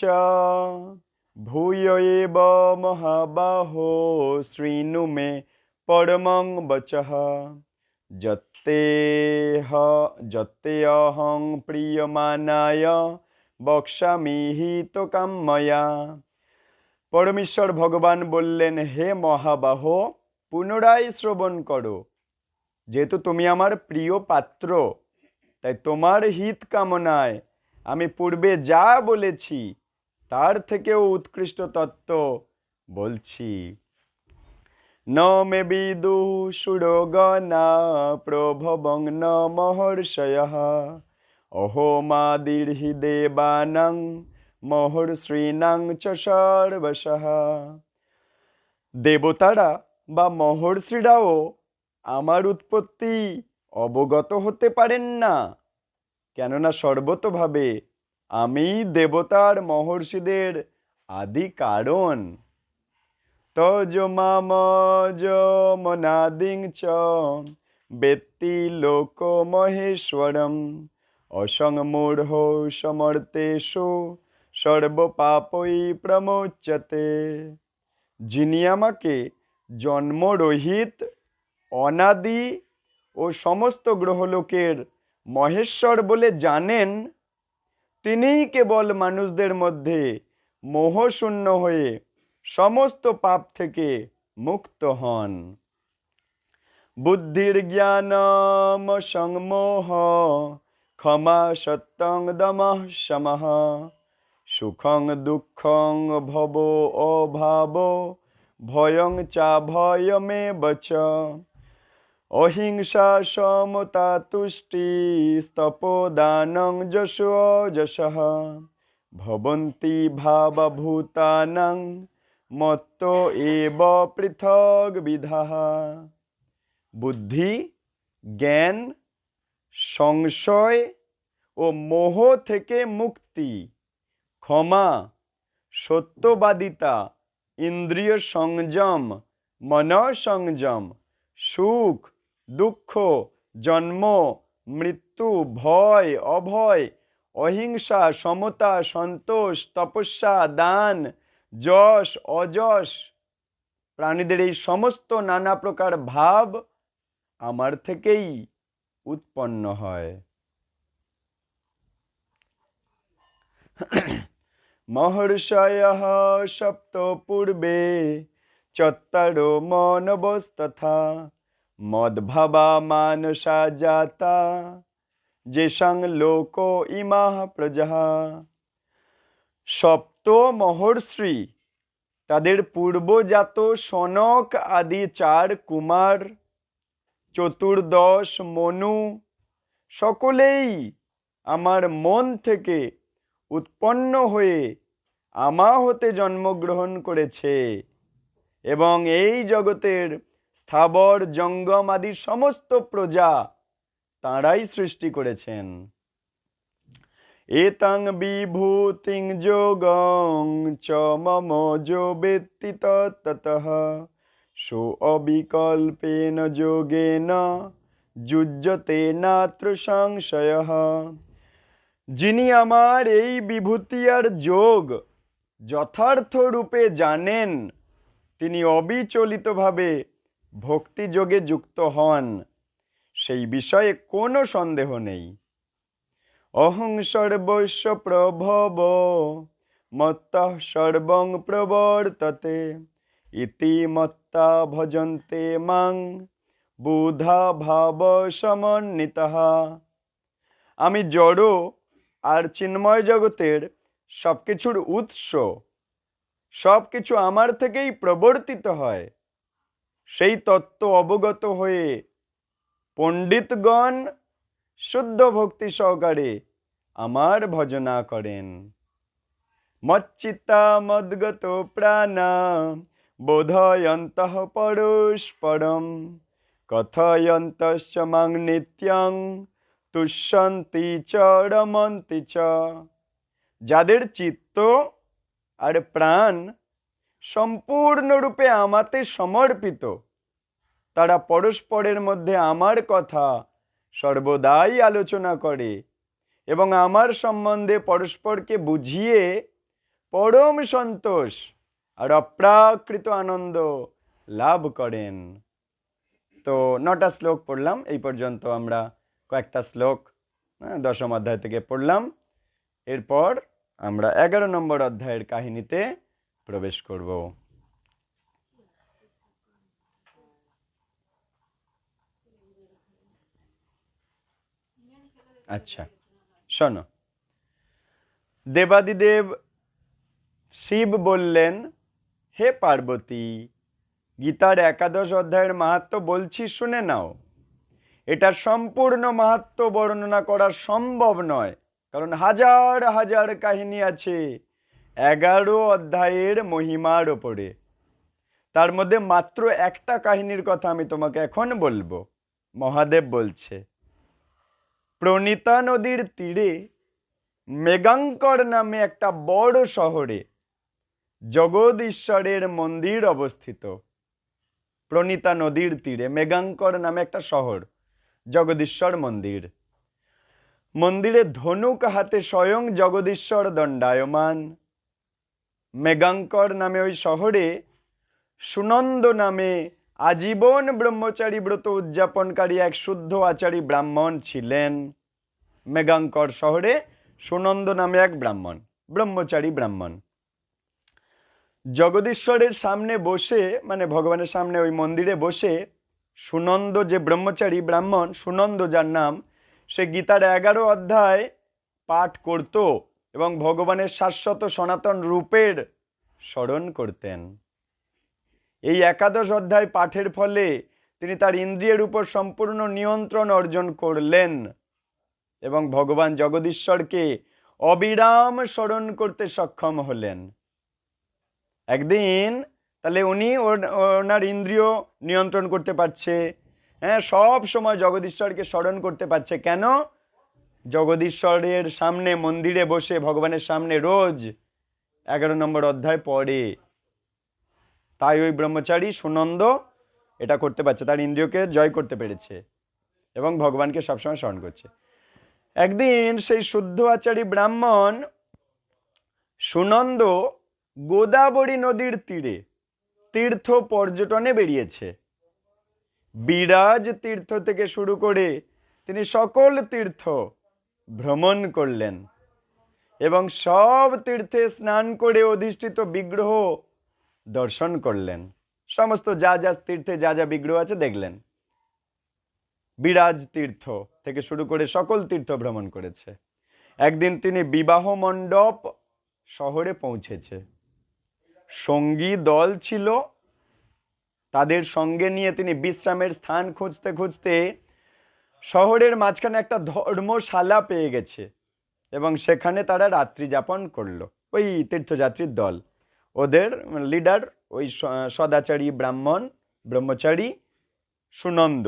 ভূয় এব মহাবাহো শ্রীণু মে পরমং বচঃ যত্তেऽহং প্রিয়মানায় বক্ষ্যামি হিতকাম্যয়া। পরমেশ্বর ভগবান বললেন, হে মহাবাহ, পুনরায় শ্রবণ করো। যেহেতু তুমি আমার প্রিয় পাত্র, তাই তোমার হিত কামনায় আমি পূর্বে যা বলেছি তার থেকেও উৎকৃষ্ট তত্ত্ব বলছি। ন মে বিদু সুরগণা প্রভবং ন মহর্ষয়ঃ অহোমাদির্হি দেবানাং মহর্ষীণাং চ সর্বশঃ। দেবতারা বা মহর্ষিরাও আমার উৎপত্তি অবগত হতে পারেন না, কেননা সর্বতোভাবে আমি দেবতার মহর্ষিদের আদি কারণ। তজমামজমনাদিং চ বেত্তি লোক মহেশ্বরম অসংমূঢ় সমর্তেষু সর্বপাপৈ প্রমোচ্যতে। যিনি আমাকে জন্মরহিত, অনাদি ও সমস্ত গ্রহলোকের মহেশ্বর বলে জানেন, তিনিই কেবল মানুষদের মধ্যে মোহশূন্য হয়ে সমস্ত পাপ থেকে মুক্ত হন। বুদ্ধির জ্ঞানম সংমোহ ক্ষমা সত্যং দমঃ শমঃ সুখং দুঃখং ভব অভাব ভয়ং চা ভয়মেব চ অহিংসা সমতা তুষ্টি স্তপদানং যশো যশঃ ভবন্তি ভাবভূতানাং মত্ত এব পৃথক বিধাঃ। বুদ্ধি, জ্ঞান, সংশয় ও মোহ থেকে মুক্তি, ক্ষমা, সত্যবাদিতা, ইন্দ্রিয় সংযম, মনঃসংযম, সুখ দুঃখ, জন্ম মৃত্যু, ভয় অভয়, অহিংসা, সমতা, সন্তোষ, তপস্যা, দান, যশ অযশ, প্রাণীদের এই সমস্ত নানা প্রকার ভাব আমার থেকেই উৎপন্ন হয়। महर्षयः सप्त पूर्वे चत्वारो मानवस्तथा मद्भवा मानसा जाता जेषां लोको इमाः प्रजाः। সপ্ত মহর্ষি তাদের পূর্বজাত সনক আদি 4 কুমার, চতুর্দশ মনু সকলেই আমার মন থেকে উৎপন্ন হয়ে আমা হতে জন্মগ্রহণ করেছে এবং এই জগতের স্থাবর জঙ্গম আদি সমস্ত প্রজা তাঁরাই সৃষ্টি করেছেন। এতাং বিভূতিং যোগং চ মম যো বেত্তি তততঃ সো অবিকল্পেন যোগেন যুজ্যতে নাত্র সংশয়ঃ। যিনি আমার এই বিভূতি আর যোগ যথার্থ রূপে জানেন তিনি অবিচলিতভাবে ভক্তি যোগে যুক্ত হন, সেই বিষয়ে কোনো সন্দেহ নেই। অহং সর্বস্ব প্রভব মত্তঃ সর্বং প্রবর্ততে ইতি মত্তা ভজন্তে মাং বুধা ভাব সমন্বিতঃ। আমি জড় আর চিন্ময় জগতের সব কিছুর উৎস, সব কিছু আমার থেকেই প্রবর্তিত হয়, সেই তত্ত্ব অবগত হয়ে পণ্ডিতগণ শুদ্ধ ভক্তি সহকারে আমার ভজনা করেন। মচ্চিত্তা মদ্গত প্রাণা বোধয়ন্তঃ পরস্পরম কথয়ন্তশ্চ মাং নিত্যং তুষ্যন্তি চ রমন্তি চ। যাদের চিত্ত আর প্রাণ সম্পূর্ণরূপে আমাতে সমর্পিত, তারা পরস্পরের মধ্যে আমার কথা সর্বদাই আলোচনা করে এবং আমার সম্বন্ধে পরস্পরকে বুঝিয়ে পরম সন্তোষ আর অপ্রাকৃত আনন্দ লাভ করেন। তো 9টা শ্লোক পড়লাম, এই পর্যন্ত আমরা কয়েকটা শ্লোক দশম অধ্যায় থেকে পড়লাম। এরপর আমরা 11 নম্বর অধ্যায়ের কাহিনীতে প্রবেশ করব। আচ্ছা শোনো, দেবাদিদেব শিব বললেন, হে পার্বতী, গীতার 11 অধ্যায়ের মাহাত্ম্য বলছি, শুনে নাও। এটার সম্পূর্ণ মাহাত্ম্য বর্ণনা করা সম্ভব নয়, কারণ হাজার হাজার কাহিনী আছে 11 অধ্যায়ের মহিমার ওপরে। তার মধ্যে মাত্র একটা কাহিনীর কথা আমি তোমাকে এখন বলবো। মহাদেব বলছে, প্রণীতা নদীর তীরে মেগাঙ্কর নামে একটা বড় শহরে জগদীশ্বরের মন্দির অবস্থিত। প্রণীতা নদীর তীরে মেগাঙ্কর নামে একটা শহর, জগদীশ্বর মন্দির। মন্দিরে ধনুক হাতে স্বয়ং জগদীশ্বর দণ্ডায়মান। মেগাঙ্কর নামে ওই শহরে সুনন্দ নামে আজীবন ব্রহ্মচারী ব্রত উদযাপনকারী এক শুদ্ধ আচারী ব্রাহ্মণ ছিলেন। মেগাঙ্কর শহরে সুনন্দ নামে এক ব্রাহ্মণ, ব্রহ্মচারী ব্রাহ্মণ। জগদীশ্বরের সামনে বসে, মানে ভগবানের সামনে ওই মন্দিরে বসে সুনন্দ, যে ব্রহ্মচারী ব্রাহ্মণ সুনন্দ যার নাম, সে গীতার 11 অধ্যায় পাঠ করত এবং ভগবানের শাশ্বত সনাতন রূপের স্মরণ করতেন। এই 11 অধ্যায় পাঠের ফলে তিনি তার ইন্দ্রিয়ের উপর সম্পূর্ণ নিয়ন্ত্রণ অর্জন করলেন এবং ভগবান জগদীশ্বরকে অবিরাম স্মরণ করতে সক্ষম হলেন। একদিন তাহলে উনি ওনার ইন্দ্রিয় নিয়ন্ত্রণ করতে পারছে, সব সময় জগদীশ্বরকে স্মরণ করতে পারছে। কেন? জগদীশ্বরের সামনে মন্দিরে বসে ভগবানের সামনে রোজ 11 নম্বর অধ্যায় পড়ে। তাই ওই ব্রহ্মচারী সুনন্দ এটা করতে পারছে, তার ইন্দ্রিয়কে জয় করতে পেরেছে এবং ভগবানকে সবসময় স্মরণ করছে। একদিন সেই শুদ্ধ আচারী ব্রাহ্মণ সুনন্দ গোদাবরী নদীর তীরে তীর্থ পর্যটনে বেরিয়েছে। বিরাজ তীর্থ থেকে শুরু করে তিনি সকল তীর্থ ভ্রমণ করলেন এবং সব তীর্থে স্নান করে অধিষ্ঠিত বিগ্রহ দর্শন করলেন। সমস্ত যা যা তীর্থে যা যা বিগ্রহ আছে দেখলেন। বিরাজ তীর্থ থেকে শুরু করে সকল তীর্থ ভ্রমণ করেছে। একদিন তিনি বিবাহ মণ্ডপ শহরে পৌঁছেছে। সঙ্গী দল ছিল, তাদের সঙ্গে নিয়ে তিনি বিশ্রামের স্থান খুঁজতে খুঁজতে শহরের মাঝখানে একটা ধর্মশালা পেয়ে গেছে এবং সেখানে তারা রাত্রি যাপন করলো। ওই তীর্থযাত্রীর দল, ওদের লিডার ওই সদাচারী ব্রহ্মচারী সুনন্দ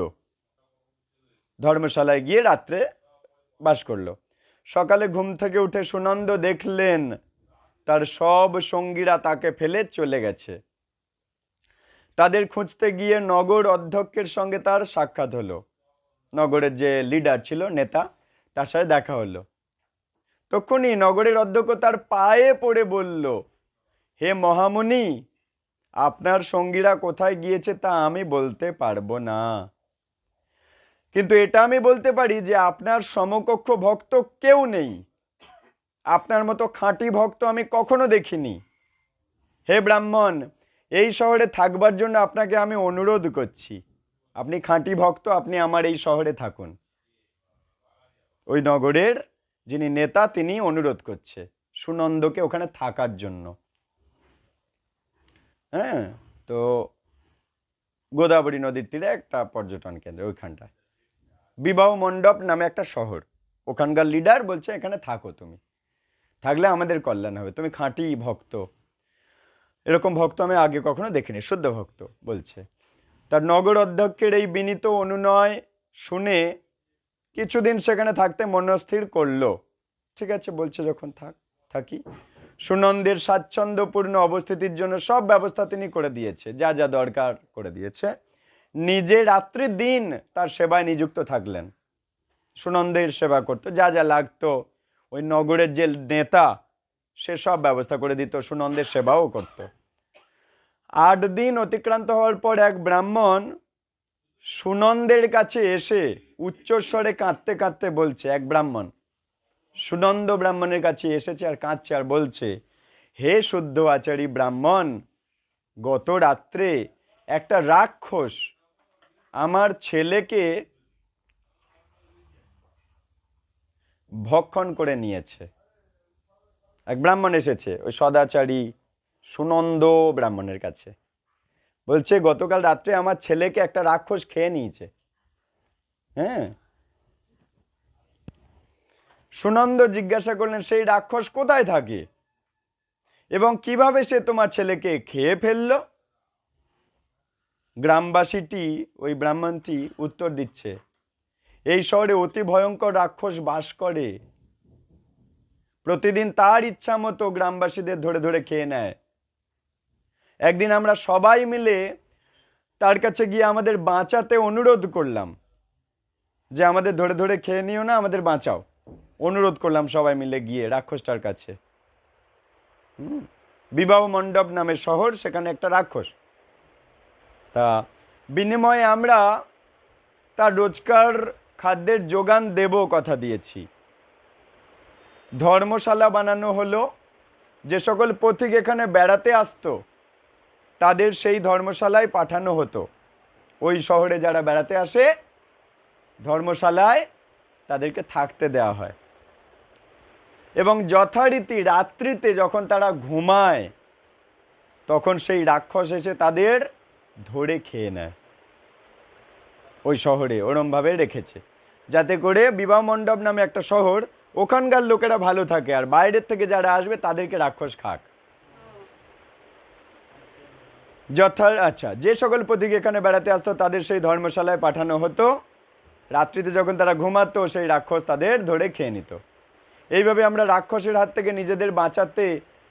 ধর্মশালায় গিয়ে রাত্রে বাস করলো। সকালে ঘুম থেকে উঠে সুনন্দ দেখলেন তার সব সঙ্গীরা তাকে ফেলে চলে গেছে। তাদের খুঁজতে গিয়ে নগর অধ্যক্ষের সঙ্গে তার সাক্ষাৎ হলো। নগরের যে লিডার ছিল, নেতা, তার সাথে দেখা হলো। তখনই নগরের অধ্যক্ষ তার পায়ে পড়ে বলল, হে মহামুনি, আপনার সঙ্গীরা কোথায় গিয়েছে তা আমি বলতে পারবো না, কিন্তু এটা আমি বলতে পারি যে আপনার সমকক্ষ ভক্ত কেউ নেই। আপনার মতো খাঁটি ভক্ত আমি কখনো দেখিনি। হে ব্রাহ্মণ, এই শহরে থাকবার জন্য আপনাকে আমি অনুরোধ করছি। আপনি খাঁটি ভক্ত, আপনি আমার এই শহরে থাকুন। ওই নগরের যিনি নেতা তিনি অনুরোধ করছে সুনন্দকে ওখানে থাকার জন্য। হ্যাঁ, তো গোদাবরী নদীর তীরে একটা পর্যটন কেন্দ্র, ওইখানটা বিবাহ মণ্ডপ নামে একটা শহর। ওখানকার লিডার বলছে এখানে থাকো, তুমি থাকলে আমাদের কল্যাণ হবে, তুমি খাঁটি ভক্ত। এরকম ভক্ত আমি আগে কখনো দেখিনি, শুদ্ধ ভক্ত বলছে। তার নগর অধ্যক্ষের এই বিনীত অনুনয় শুনে কিছুদিন সেখানে থাকতে মনস্থির করলো। ঠিক আছে বলছে, যখন থাকি। সুনন্দের স্বাচ্ছন্দ্যপূর্ণ অবস্থিতির জন্য সব ব্যবস্থা তিনি করে দিয়েছে, যা যা দরকার করে দিয়েছে। নিজে রাত্রি দিন তার সেবায় নিযুক্ত থাকলেন। সুনন্দের সেবা করতো, যা যা লাগতো ওই নগরের যে নেতা সে সব ব্যবস্থা করে দিত, সুনন্দের সেবাও করত। 8 দিন অতিক্রান্ত হওয়ার পর এক ব্রাহ্মণ সুনন্দের কাছে এসে উচ্চস্বরে কাঁদতে কাঁদতে বলছে, এক ব্রাহ্মণ সুনন্দ ব্রাহ্মণের কাছে এসেছে আর কাঁদছে আর বলছে, হে শুদ্ধ আচারী ব্রাহ্মণ, গত রাত্রে একটা রাক্ষস আমার ছেলেকে ভক্ষণ করে নিয়েছে। এক ব্রাহ্মণ এসেছে ওই সদাচারী সুনন্দ ব্রাহ্মণের কাছে, বলছে গতকাল রাত্রে আমার ছেলেকে একটা রাক্ষস খেয়ে নিয়েছে। হ্যাঁ, সুনন্দ জিজ্ঞাসা করলেন, সেই রাক্ষস কোথায় থাকে এবং কিভাবে সে তোমার ছেলেকে খেয়ে ফেললো? গ্রামবাসীটি, ওই ব্রাহ্মণটি উত্তর দিচ্ছে, এই শহরে অতি ভয়ঙ্কর রাক্ষস বাস করে, প্রতিদিন তার ইচ্ছা মতো গ্রামবাসীদের ধরে ধরে খেয়ে নেয়। একদিন আমরা সবাই মিলে তার কাছে গিয়ে আমাদের বাঁচাতে অনুরোধ করলাম যে আমাদের ধরে ধরে খেয়ে নিও না, আমাদের বাঁচাও। অনুরোধ করলাম সবাই মিলে গিয়ে রাক্ষসটার কাছে। বিবাহ মণ্ডপ নামের শহর, সেখানে একটা রাক্ষস। তা বিনিময়ে আমরা তার রোজকার খাদ্যের যোগান দেব কথা দিয়েছি। ধর্মশালা বানানো হলো, যে সকল পথিক এখানে বেড়াতে আসতো তাদের সেই ধর্মশালায় পাঠানো হতো। ওই শহরে যারা বেড়াতে আসে ধর্মশালায় তাদেরকে থাকতে দেওয়া হয় এবং যথারীতি রাত্রিতে যখন তারা ঘুমায় তখন সেই রাক্ষস এসে তাদের ধরে খেয়ে নেয়। ওই শহরে ওরমভাবে রেখেছে যাতে করে বিবাহ মণ্ডপ নামে একটা শহর, ওখানকার লোকেরা ভালো থাকে আর বাইরের থেকে যারা আসবে তাদেরকে রাক্ষস খাক। আচ্ছা, যে সকল পথিক এখানে বেড়াতে আসতো তাদের সেই ধর্মশালায় পাঠানো হতো। রাত্রিতে যখন তারা ঘুমাতো সেই রাক্ষস তাদের ধরে খেয়ে নিত। এইভাবে আমরা রাক্ষসের হাত থেকে নিজেদের বাঁচাতে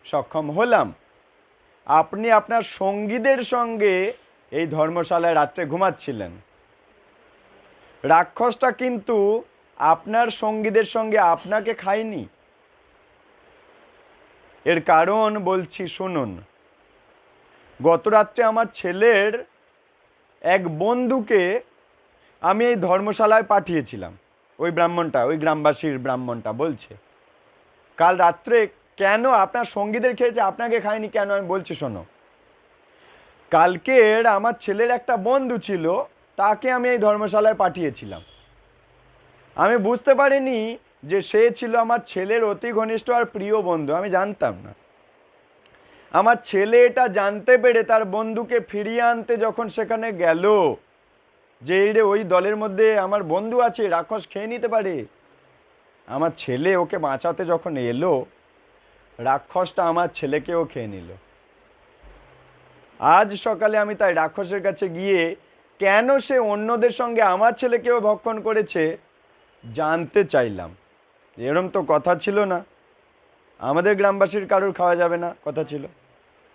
সক্ষম হলাম। আপনি আপনার সঙ্গীদের সঙ্গে এই ধর্মশালায় রাত্রে ঘুমাচ্ছিলেন, রাক্ষসটা কিন্তু আপনার সঙ্গীদের সঙ্গে আপনাকে খায়নি। এর কারণ বলছি শুনুন। গত রাত্রে আমার ছেলের এক বন্ধুকে আমি এই ধর্মশালায় পাঠিয়েছিলাম। ওই ব্রাহ্মণটা, ওই গ্রামবাসীর ব্রাহ্মণটা বলছে, কাল রাত্রে কেন আপনার সঙ্গীদের খেয়েছে, আপনাকে খায়নি কেন আমি বলছি শোনো। কালকের আমার ছেলের একটা বন্ধু ছিল, তাকে আমি এই ধর্মশালায় পাঠিয়েছিলাম। আমি বুঝতে পারিনি যে সে ছিল আমার ছেলের অতি ঘনিষ্ঠ আর প্রিয় বন্ধু, আমি জানতাম না। আমার ছেলে এটা জানতে পেরে তার বন্ধুকে ফিরিয়ে আনতে যখন সেখানে গেল, যে এই রে ওই দলের মধ্যে আমার বন্ধু আছে, রাক্ষস খেয়ে নিতে পারে, আমার ছেলে ওকে বাঁচাতে যখন এলো, রাক্ষসটা আমার ছেলেকেও খেয়ে নিল। আজ সকালে আমি তাই রাক্ষসের কাছে গিয়ে কেন সে অন্যদের সঙ্গে আমার ছেলেকেও ভক্ষণ করেছে জানতে চাইলাম। এরম তো কথা ছিল না, আমাদের গ্রামবাসীর কারোর খাওয়া যাবে না কথা ছিল,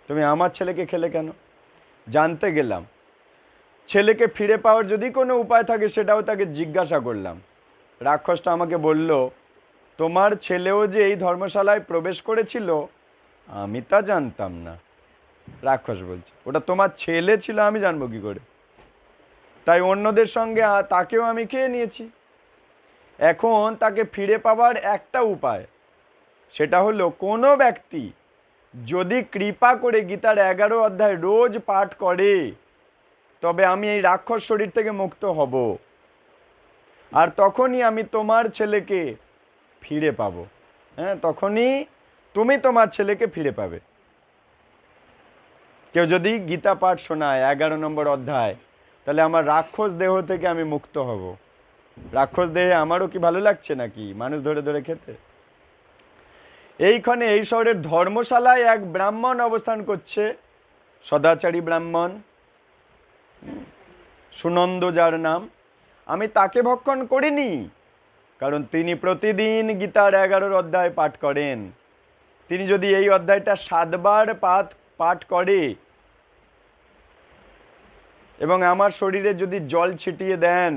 তুমি আমার ছেলেকে খেলে কেন? জানতে গেলাম। ছেলেকে ফিরে পাওয়ার যদি কোনো উপায় থাকে সেটাও তাকে জিজ্ঞাসা করলাম। রাক্ষসটা আমাকে বলল, তোমার ছেলেও যে এই ধর্মশালায় প্রবেশ করেছিল আমি তা জানতাম না। রাক্ষস বলছে, ওটা তোমার ছেলে ছিল আমি জানবো কি করে? তাই অন্যদের সঙ্গে তাকেও আমি খেয়ে নিয়েছি। এখন তাকে ফিরে পাওয়ার একটা উপায়, সেটা হলো কোনো ব্যক্তি যদি কৃপা করে গীতার 11 অধ্যায় রোজ পাঠ করে তবে আমি এই রাক্ষস শরীর থেকে মুক্ত হব, আর তখনই আমি তোমার ছেলেকে ফিরে পাবো। হ্যাঁ, তখনই তুমি তোমার ছেলেকে ফিরে পাবে। কেউ যদি গীতা পাঠ শোনায় 11 নম্বর অধ্যায়, তাহলে আমার রাক্ষস দেহ থেকে আমি মুক্ত হব। রাক্ষস দেহে আমারও কি ভালো লাগছে নাকি মানুষ ধরে ধরে খেতে? এইখানে এই শহরের ধর্মশালায় এক ব্রাহ্মণ অবস্থান করছে, সদাচারী ব্রাহ্মণ, সুনন্দ যার নাম। আমি তাকে ভক্ষণ করিনি, কারণ তিনি প্রতিদিন গীতার 11 অধ্যায় পাঠ করেন। তিনি যদি এই অধ্যায়টা 7 বার পাঠ করে এবং আমার শরীরে যদি জল ছিটিয়ে দেন,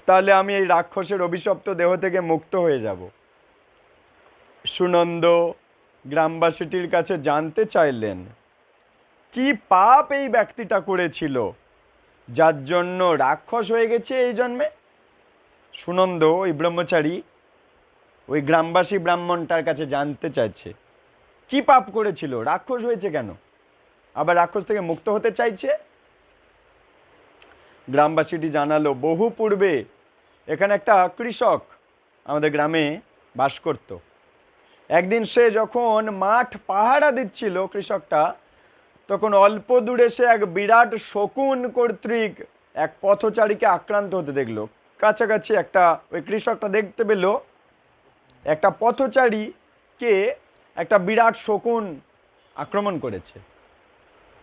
তাহলে আমি এই রাক্ষসের অভিশপ্ত দেহ থেকে মুক্ত হয়ে যাব। সুনন্দ গ্রামবাসীটির কাছে জানতে চাইলেন কি পাপ এই ব্যক্তিটা করেছিল যার জন্য রাক্ষস হয়ে গেছে এই জন্মে। সুনন্দ ওই ব্রহ্মচারী ওই গ্রামবাসী ব্রাহ্মণটার কাছে জানতে চাইছে কি পাপ করেছিল, রাক্ষস হয়েছে কেন, আবার রাক্ষস থেকে মুক্ত হতে চাইছে। গ্রামবাসীটি জানালো, বহু পূর্বে এখানে একটা কৃষক আমাদের গ্রামে বাস করত। একদিন সে যখন মাঠ পাহারা দিচ্ছিল কৃষকটা, তখন অল্প দূরে সে এক বিরাট শকুন কর্তৃক এক পথচারীকে আক্রান্ত হতে দেখলো। কাছাকাছি একটা ওই কৃষকটা দেখতে পেল একটা পথচারীকে একটা বিরাট শকুন আক্রমণ করেছে।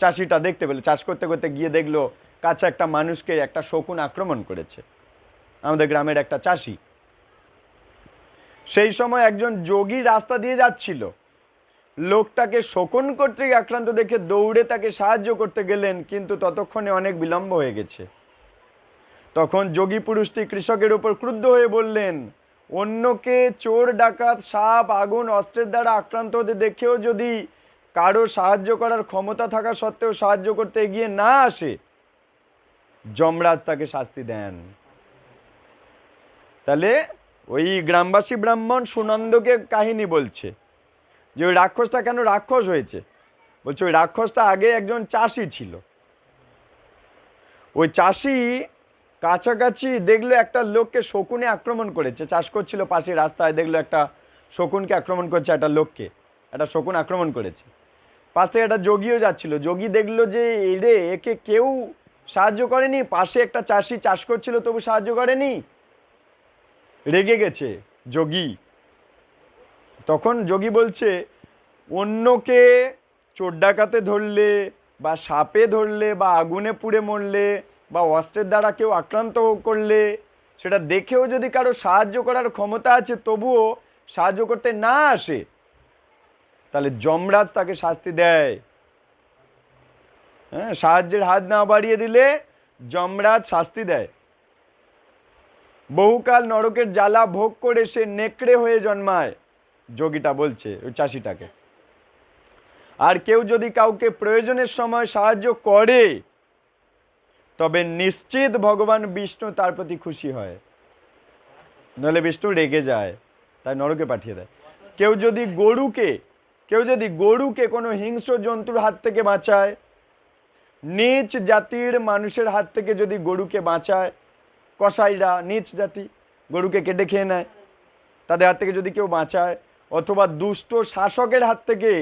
চাষিটা দেখতে পেল, চাষ করতে করতে গিয়ে দেখলো কাছে একটা মানুষকে একটা শকুন আক্রমণ করেছে, আমাদের গ্রামের একটা চাষি। সেই সময় একজন যোগী রাস্তা দিয়ে যাচ্ছিল, লোকটাকে শকুন কর্তৃক আক্রান্ত দেখে দৌড়ে তাকে সাহায্য করতে গেলেন, কিন্তু ততক্ষণে অনেক বিলম্ব হয়ে গেছে। তখন যোগী পুরুষটি কৃষকের উপর ক্রুদ্ধ হয়ে বললেন, অন্যকে চোর ডাকাত সাপ আগুন অস্ত্রের দ্বারা আক্রান্ত হতে দেখেও যদি কারো সাহায্য করার ক্ষমতা থাকা সত্ত্বেও সাহায্য করতে এগিয়ে না আসে, যমরাজ তাকে শাস্তি দেন। তাহলে ওই গ্রামবাসী ব্রাহ্মণ সুনন্দকে কাহিনী বলছে যে ওই রাক্ষসটা কেন রাক্ষস হয়েছে। বলছে ওই রাক্ষসটা আগে একজন চাষি ছিল। ওই চাষি কাছাকাছি দেখলো একটা লোককে শকুনে আক্রমণ করেছে, চাষ করছিল পাশে রাস্তায়, দেখলো একটা শকুনকে আক্রমণ করছে, একটা লোককে একটা শকুন আক্রমণ করেছে। পাশ থেকে একটা যোগীও যাচ্ছিল, যোগী দেখলো যে এরে একে কেউ সাহায্য করেনি, পাশে একটা চাষি চাষ করছিল তবু সাহায্য করেনি, রেগে গেছে যোগী। তখন যোগী বলছে, অন্যকে চোর ডাকাতে ধরলে বা সাপে ধরলে বা আগুনে পুড়ে মরলে বা অস্ত্রের দ্বারা কেউ আক্রান্ত করলে, সেটা দেখেও যদি কারো সাহায্য করার ক্ষমতা আছে তবুও সাহায্য করতে না আসে, তাহলে যমরাজ তাকে শাস্তি দেয়। হ্যাঁ, সাহায্যের হাত না বাড়িয়ে দিলে যমরাজ শাস্তি দেয়। বহুকাল নরকের জ্বালা ভোগ করে সে নেকড়ে হয়ে জন্মায়, যোগীটা বলছে ওই চাষিটাকে। আর কেউ যদি কাউকে প্রয়োজনের সময় সাহায্য করে তবে নিশ্চিত ভগবান বিষ্ণু তার প্রতি খুশি হয়, নইলে বিষ্ণু রেগে যায়, তাই নরকে পাঠিয়ে দেয়। কেউ যদি গরুকে কোনো হিংস্র জন্তুর হাত থেকে বাঁচায়, নীচ জাতির মানুষের হাত থেকে যদি গরুকে বাঁচায়, কসাইরা নীচ জাতি, গরুকে কেটে খেয়ে নেয়, তাদের হাত থেকে যদি কেউ বাঁচায়, অথবা দুষ্ট শাসকের হাত থেকে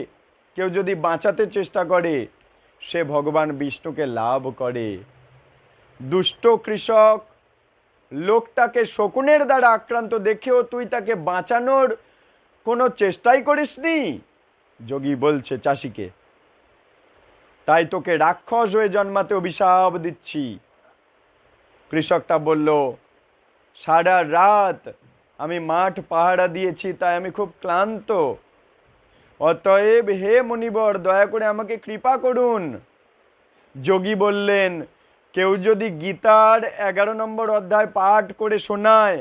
কেউ যদি বাঁচাতে চেষ্টা করে, সে ভগবান বিষ্ণুকে লাভ করে। দুষ্ট কৃষক লোকটাকে শকুনের দ্বারা আক্রান্ত দেখেও তুই তাকে বাঁচানোর কোনো চেষ্টাই করিসনি, যোগী বলছে চাষিকে, তাই তোকে রাক্ষস হয়ে জন্মাতে অভিশাপ দিচ্ছি। কৃষকটা বলল, সারা রাত আমি মাঠ পাহারা দিয়েছি, তাই আমি খুব ক্লান্ত, অতএব হে মুনিবর দয়া করে আমাকে কৃপা করুন। যোগী বললেন, কেউ যদি গীতার 11 নম্বর অধ্যায় পাঠ করে শোনায়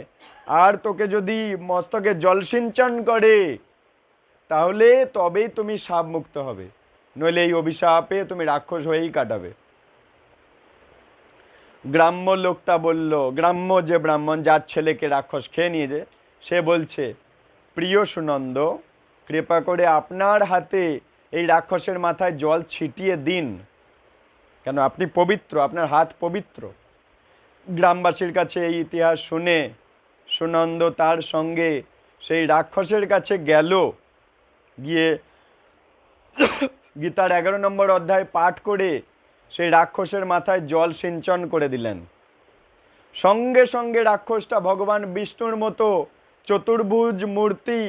আর তোকে যদি মস্তকে জলসিঞ্চন করে, তাহলে তবেই তুমি শাপ মুক্ত হবে, নইলে এই অভিশাপে তুমি রাক্ষস হয়েই কাটাবে। গ্রাম্য লোকটা বলল, গ্রাম্য যে ব্রাহ্মণ যার ছেলেকে রাক্ষস খেয়ে নিয়েছে, সে বলছে, প্রিয় সুনন্দ, কৃপা করে আপনার হাতে এই রাক্ষসের মাথায় জল ছিটিয়ে দিন, কেন আপনি পবিত্র, আপনার হাত পবিত্র। গ্রামবাসীর কাছে এই ইতিহাস শুনে সুনন্দ তার সঙ্গে সেই রাক্ষসের কাছে গেল, গিয়ে গীতার 11 নম্বর অধ্যায় পাঠ করে সেই রাক্ষসের মাথায় জল সিঞ্চন করে দিলেন। সঙ্গে সঙ্গে রাক্ষসটা ভগবান বিষ্ণুর মতো চতুর্ভুজ মূর্তি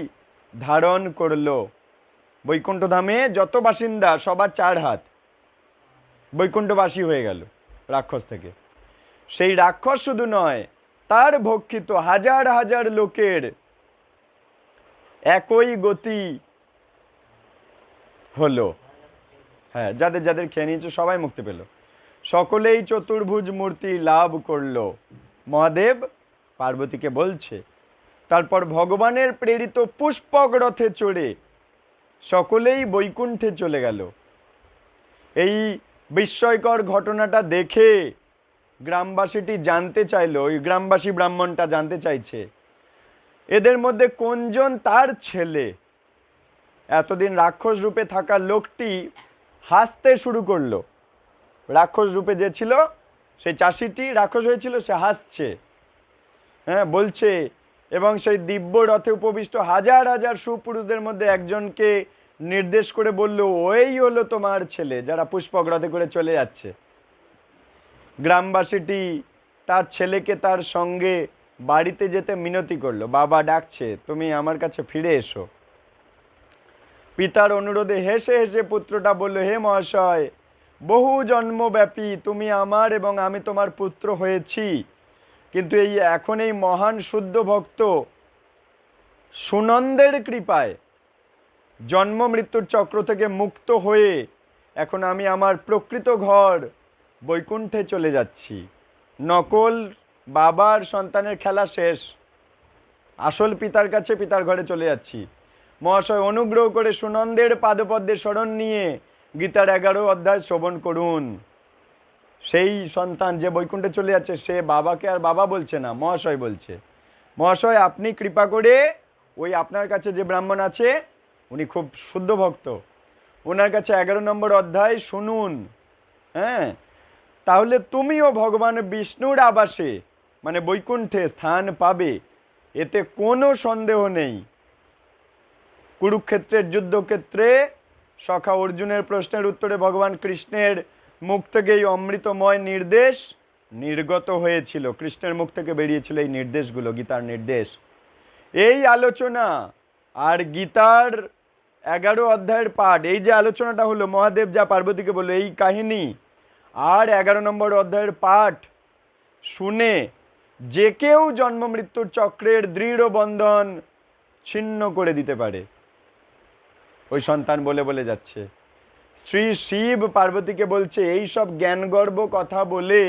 ধারণ করল। বৈকুণ্ঠ ধামে যত বাসিন্দা সবার 4 হাত, বৈকুণ্ঠবাসী হয়ে গেল রাক্ষস থেকে। সেই রাক্ষস শুধু নয়, তার ভক্ষিত হাজার হাজার লোকের একই গতি হলো। হ্যাঁ, যাদের যাদের খেয়ে নিয়েছে সবাই মুক্তি পেল, সকলেই চতুর্ভুজ মূর্তি লাভ করলো। মহাদেব পার্বতীকে বলছে, তারপর ভগবানের প্রেরিত পুষ্পক রথে চড়ে সকলেই বৈকুণ্ঠে চলে গেল। এই বিস্ময়কর ঘটনাটা দেখে গ্রামবাসীটি জানতে চাইল, ওই গ্রামবাসী ব্রাহ্মণটা জানতে চাইছে, এদের মধ্যে কোনজন তার ছেলে। এতদিন রাক্ষস রূপে থাকা লোকটি হাসতে শুরু করলো। রাক্ষস রূপে যে ছিল, সেই চাষিটি রাক্ষস হয়েছিল, সে হাসছে, হ্যাঁ বলছে, এবং সেই দিব্য রথে উপবিষ্ট হাজার হাজার সুপুরুষদের মধ্যে একজনকে নির্দেশ করে বলল, ওই হলো তোমার ছেলে, যারা পুষ্পক রথে করে চলে যাচ্ছে। গ্রামবাসীটি তার ছেলেকে তার সঙ্গে বাড়িতে যেতে মিনতি করলো, বাবা ডাকছে, তুমি আমার কাছে ফিরে এসো। পিতার অনুরোধে হেসে হেসে পুত্রটা বলল, হে মহাশয়, বহু জন্মব্যাপী তুমি আমার এবং আমি তোমার পুত্র হয়েছি, কিন্তু এখন এই মহান শুদ্ধ ভক্ত সুনন্দের কৃপায় জন্ম মৃত্যুর চক্র থেকে মুক্ত হয়ে এখন আমি আমার প্রকৃত ঘর বৈকুণ্ঠে চলে যাচ্ছি। নকল বাবার সন্তানের খেলা শেষ, আসল পিতার কাছে, পিতার ঘরে চলে যাচ্ছি। মহাশয় অনুগ্রহ করে সুনন্দের পাদপদ্মে শরণ নিয়ে গীতার 11 অধ্যায় শ্রবণ করুন। সেই সন্তান যে বৈকুণ্ঠে চলে যাচ্ছে, সে বাবাকে আর বাবা বলছে না, মহাশয় বলছে। মহাশয় আপনি কৃপা করে ওই আপনার কাছে যে ব্রাহ্মণ আছে, উনি খুব শুদ্ধ ভক্ত, ওনার কাছে 11 নম্বর অধ্যায় শুনুন, হ্যাঁ, তাহলে তুমিও ভগবান বিষ্ণুর আবাসে মানে বৈকুণ্ঠে স্থান পাবে, এতে কোনো সন্দেহ নেই। কুরুক্ষেত্রের যুদ্ধক্ষেত্রে সখা অর্জুনের প্রশ্নের উত্তরে ভগবান কৃষ্ণের মুখ থেকে এই অমৃতময় নির্দেশ নির্গত হয়েছিল, কৃষ্ণের মুখ থেকে বেরিয়েছিল এই নির্দেশগুলো, গীতার নির্দেশ। এই আলোচনা আর গীতার 11 অধ্যায়ের পাঠ, এই যে আলোচনাটা হলো, মহাদেব যা পার্বতীকে বলল, এই কাহিনী আর 11 নম্বর অধ্যায়ের পাঠ শুনে যে কেউ জন্ম মৃত্যুর চক্রের দৃঢ় বন্ধন ছিন্ন করে দিতে পারে। ওই সন্তান বলে বলে যাচ্ছে, শ্রী শিব পার্বতীকে বলছে, এই সব জ্ঞানগর্ব কথা বলে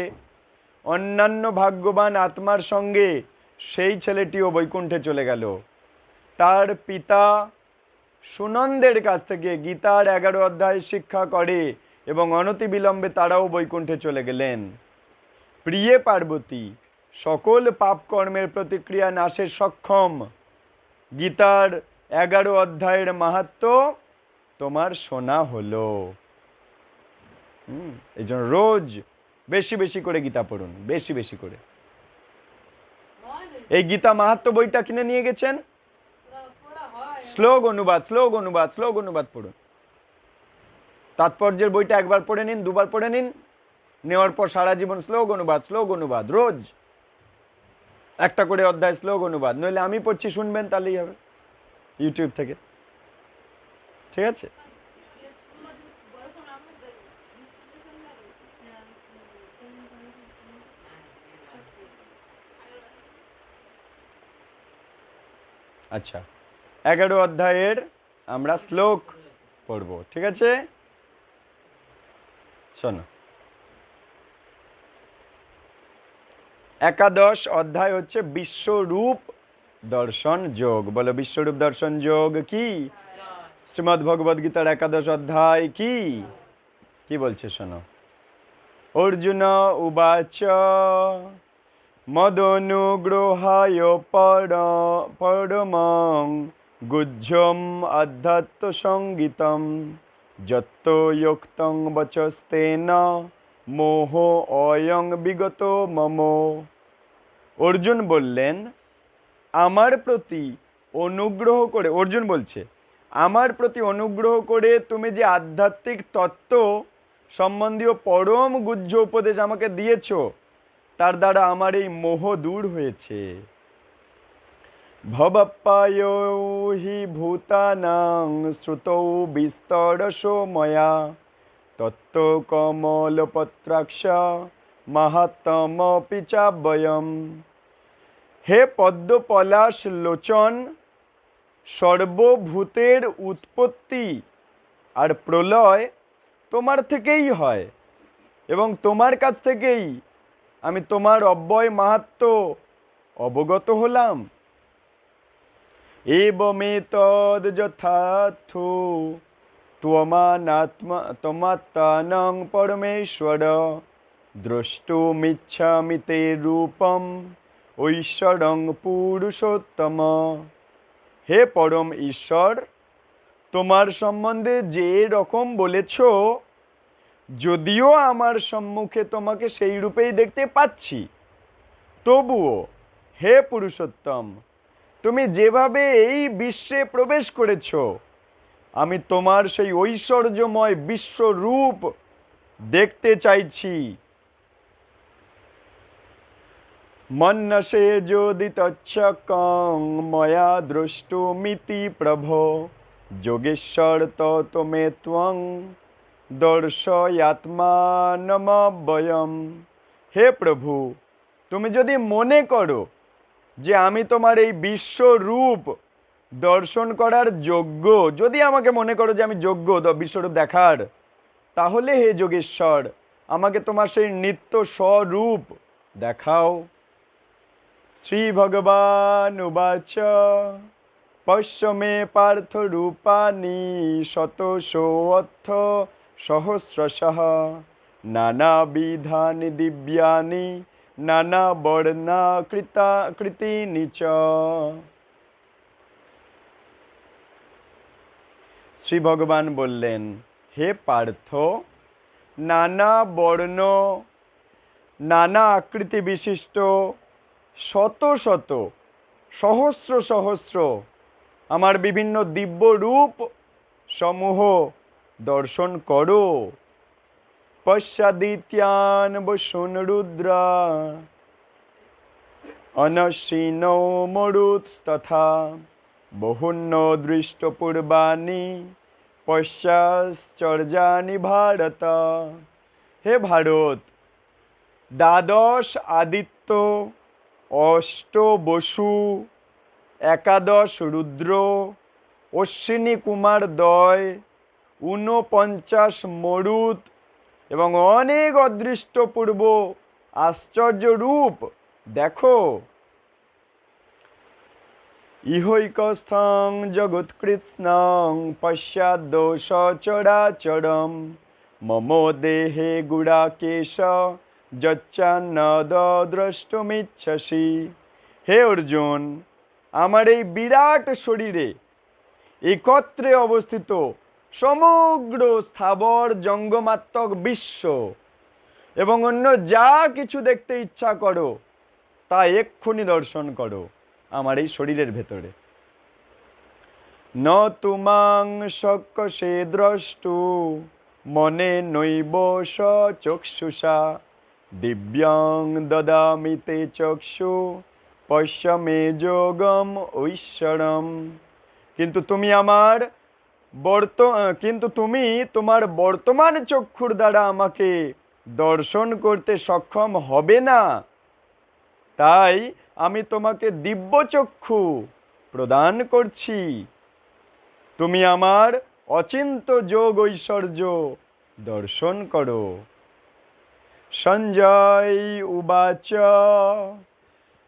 অন্যান্য ভাগ্যবান আত্মার সঙ্গে সেই ছেলেটিও বৈকুণ্ঠে চলে গেল। তার পিতা সুনন্দের কাছ থেকে গীতার 11 অধ্যায় শিক্ষা করে এবং অনতিবিলম্বে তারাও বৈকুণ্ঠে চলে গেলেন। প্রিয়ে পার্বতী সকল পাপ কর্মের প্রতিক্রিয়া নাশের সক্ষম গীতার 11 অধ্যায়ের মাহাত্ম্য তোমার শোনা হলো। এই জন্য রোজ বেশি বেশি করে গীতা পড়ুন, বেশি বেশি করে। এই গীতা মাহাত্ম্য বইটা কিনে নিয়ে গেছেন, শ্লোক অনুবাদ, শ্লোক অনুবাদ, শ্লোক অনুবাদ পড়ুন। তাৎপর্যের বইটা একবার পড়ে নিন, দুবার পড়ে নিন, নেওয়ার পর সারা জীবন শ্লোক অনুবাদ, শ্লোক অনুবাদ, রোজ একটা করে অধ্যায় শ্লোক অনুবাদ। নইলে আমি পড়ছি শুনবেন, তাহলেই হবে ইউটিউব থেকে। ঠিক আছে? আচ্ছা, 11 অধ্যায়ের আমরা শ্লোক পড়ব। ঠিক আছে, শোনো। 11 অধ্যায় হচ্ছে বিশ্বরূপ দর্শন যোগ। বলো, বিশ্বরূপ দর্শন যোগ কি? শ্রীমদ্ ভগবদ গীতার 11 অধ্যায় কি কি বলছে শোনো। অর্জুন উবাচ মদনুগ্রহায় পরমং গুহ্যম আধ্যাত্ম সঙ্গীতম যত্ত যোক্তং বচস্তেন মোহ অয়ং বিগত মম। অর্জুন বললেন, আমার প্রতি অনুগ্রহ করে, অর্জুন বলছে, আমার প্রতি অনুগ্রহ করে তুমি যে আধ্যাত্মিক তত্ত্ব সম্বন্ধীয় পরম গুহ্য উপদেশ আমাকে দিয়েছ, তার দ্বারা আমার এই মোহ দূর হয়েছে। ভবপ্পায়ো হি ভূতানাং শ্রুতৌ বিস্তরশো ময়া তত্ত্ব কমলপত্রাক্ষ মাহাত্ম্যমপি চাব্যয়ম। হে পদ্ম পলাশ লোচন, সর্বভূতের উৎপত্তি আর প্রলয় তোমার থেকেই হয়, এবং তোমার কাছ থেকেই আমি তোমার অব্যয় মাহাত্ম্য অবগত হলাম। এবমেতদ যথার্থো ত্বমাত্মানং পরমেশ্বর দ্রষ্টুমিচ্ছামি তে রূপম ঐশ্বরং পুরুষোত্তম। হে পরম ঈশ্বর, তোমার সম্বন্ধে যে রকম বলেছ, যদিও আমার সম্মুখে তোমাকে সেই রূপেই দেখতে পাচ্ছি, তবুও হে পুরুষোত্তম, তুমি যেভাবে এই বিশ্বে প্রবেশ করেছ, আমি তোমার সেই ঐশ্বর্যময় বিশ্বরূপ দেখতে চাইছি। মন্যসে যদি তচ্ছকং ময়া দ্রষ্টুমিতি প্রভো যোগেশ্বর তমে ত্বং দর্শয়াত্মানমব্যয়ম। হে প্রভু, তুমি যদি মনে করো যে আমি তোমার এই বিশ্বরূপ দর্শন করার যোগ্য, যদি আমাকে মনে করো যে আমি যোগ্য বিশ্বরূপ দেখার, তাহলে হে যোগেশ্বর, আমাকে তোমার সেই নিত্য স্বরূপ দেখাও। শ্রী ভগবান উবাচ পশ্য মে পার্থ রূপানি শতশোऽর্থ সহস্রশঃ নানাবিধানি দিব্যানি নানা বর্ণাকৃতিনি চ। শ্রী ভগবান বললেন, হে পার্থ, নানা বর্ণ নানা আকৃতি বিশিষ্ট শত শত সহস্র সহস্র আমার বিভিন্ন দিব্য রূপ সমূহ দর্শন করো। পশ্চাদিত্যান বসুন রুদ্রা অনশীনো মরুতস্তথা বহুন্য দৃষ্টপূর্বাণি পশ্চাশ্চর্যানি ভারত। হে ভারত, দ্বাদশ আদিত্য, অষ্ট বসু, 11 রুদ্র, অশ্বিনী কুমার দ্বয়, 49 মরুত এবং অনেক অদৃষ্টপূর্ব আশ্চর্য রূপ দেখো। ইহৈকস্থং জগৎকৃৎস্নং পশ্চাদ্দোষ চরাচরম মম দেহে গুড়াকেশ যচ্ছান্নদ দ্রষ্টুমিচ্ছসি। হে অর্জুন, আমার এই বিরাট শরীরে একত্রে অবস্থিত সমগ্র স্থাবর জঙ্গমাত্মক বিশ্ব এবং অন্য যা কিছু দেখতে ইচ্ছা করো তা এক্ষুনি দর্শন করো আমার এই শরীরের ভেতরে। ন তুমাং শক্যসে দ্রষ্টু মনে নৈব চক্ষুষা দিব্যাং দদামি তে চক্ষু পশ্য মে যোগম ঐশ্বরম। কিন্তু তুমি তোমার বর্তমান চক্ষুর দ্বারা আমাকে দর্শন করতে সক্ষম হবে না, তাই আমি তোমাকে দিব্য চক্ষু প্রদান করছি। তুমি আমার অচিন্ত যোগ ঐশ্বর্য দর্শন করো। সঞ্জয় উবাচ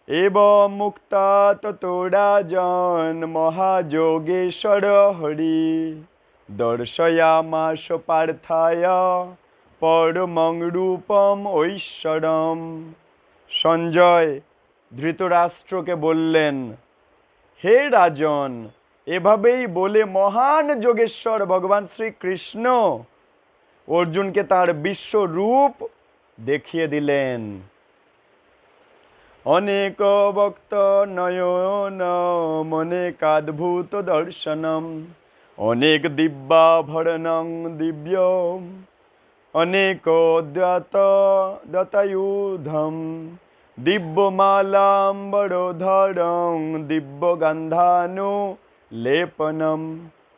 এব মুক্তা ততো রাজন মহাযোগেশ্বর হরি দর্শয়ামাস পার্থায় পরমং রূপম ঐশ্বরম। সঞ্জয় ধৃতরাষ্ট্রকে বললেন, হে রাজন, এভাবেই বলে মহান যোগেশ্বর ভগবান শ্রীকৃষ্ণ অর্জুনকে তার বিশ্বরূপ দেখিয়ে দিলেন। অনেক ভক্ত নয়ন অনেকাদ্ভুত দর্শনম অনেক দিব্যাভরণং দিব্য অনেক দতায়ুধম দিব্যমালাম্বরধরং দিব্যগন্ধানু লেপনম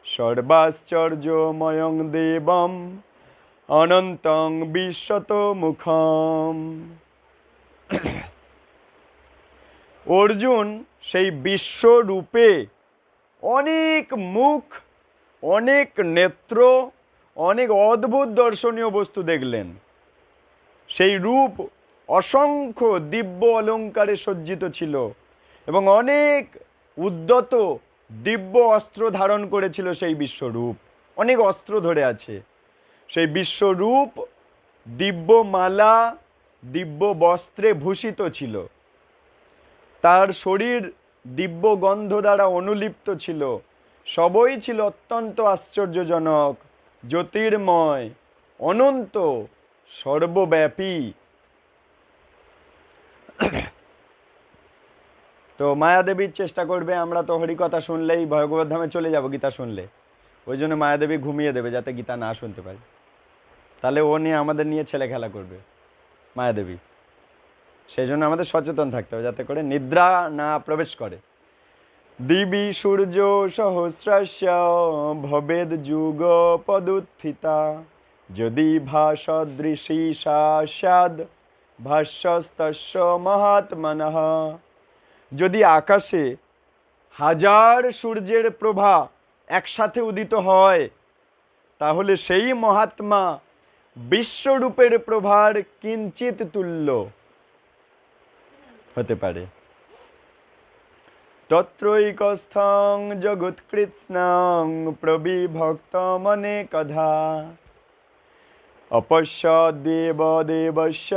সর্বাশ্চর্যময়ং দেবম অনন্তং বিশ্বত মুখম। অর্জুন সেই বিশ্বরূপে অনেক মুখ, অনেক নেত্র, অনেক অদ্ভুত দর্শনীয় বস্তু দেখলেন। সেই রূপ অসংখ্য দিব্য অলঙ্কারে সজ্জিত ছিল এবং অনেক উদ্যত দিব্য অস্ত্র ধারণ করেছিল। সেই বিশ্বরূপ অনেক অস্ত্র ধরে আছে। সেই বিশ্বরূপ দিব্য মালা, দিব্য বস্ত্রে ভূষিত ছিল। তার শরীর দিব্য গন্ধ দ্বারা অনুলিপ্ত ছিল। সবই ছিল অত্যন্ত আশ্চর্যজনক, জ্যোতির্ময়, অনন্ত, সর্বব্যাপী। তো মায়াদেবীর চেষ্টা করবে, আমরা তো হরিকথা শুনলেই ভগবত ধামে চলে যাব গীতা শুনলে, ওই জন্য মায়াদেবী ঘুমিয়ে দেবে যাতে গীতা না শুনতে পারি। তাহলে ও নিয়ে আমাদের নিয়ে ছেলে খেলা করবে মায়াদেবী। সেই জন্য আমাদের সচেতন থাকতে হবে যাতে করে নিদ্রা না প্রবেশ করে। দিবি সূর্য সহস্রস্য ভবেদ যুগ পদুত্থিতা যদি ভাসদৃশী স্যাদ ভাস্যস্তস্য মহাত্মনঃ। যদি আকাশে হাজার সূর্যের প্রভা একসাথে উদিত হয় তাহলে সেই মহাত্মা বিশ্বরূপের প্রভার কিঞ্চিত তুল্য হতে পারে। তত্রৈকস্থং জগৎকৃৎস্নং প্রবিভক্তমনেকধা অপশ্যৎ দেবদেবস্য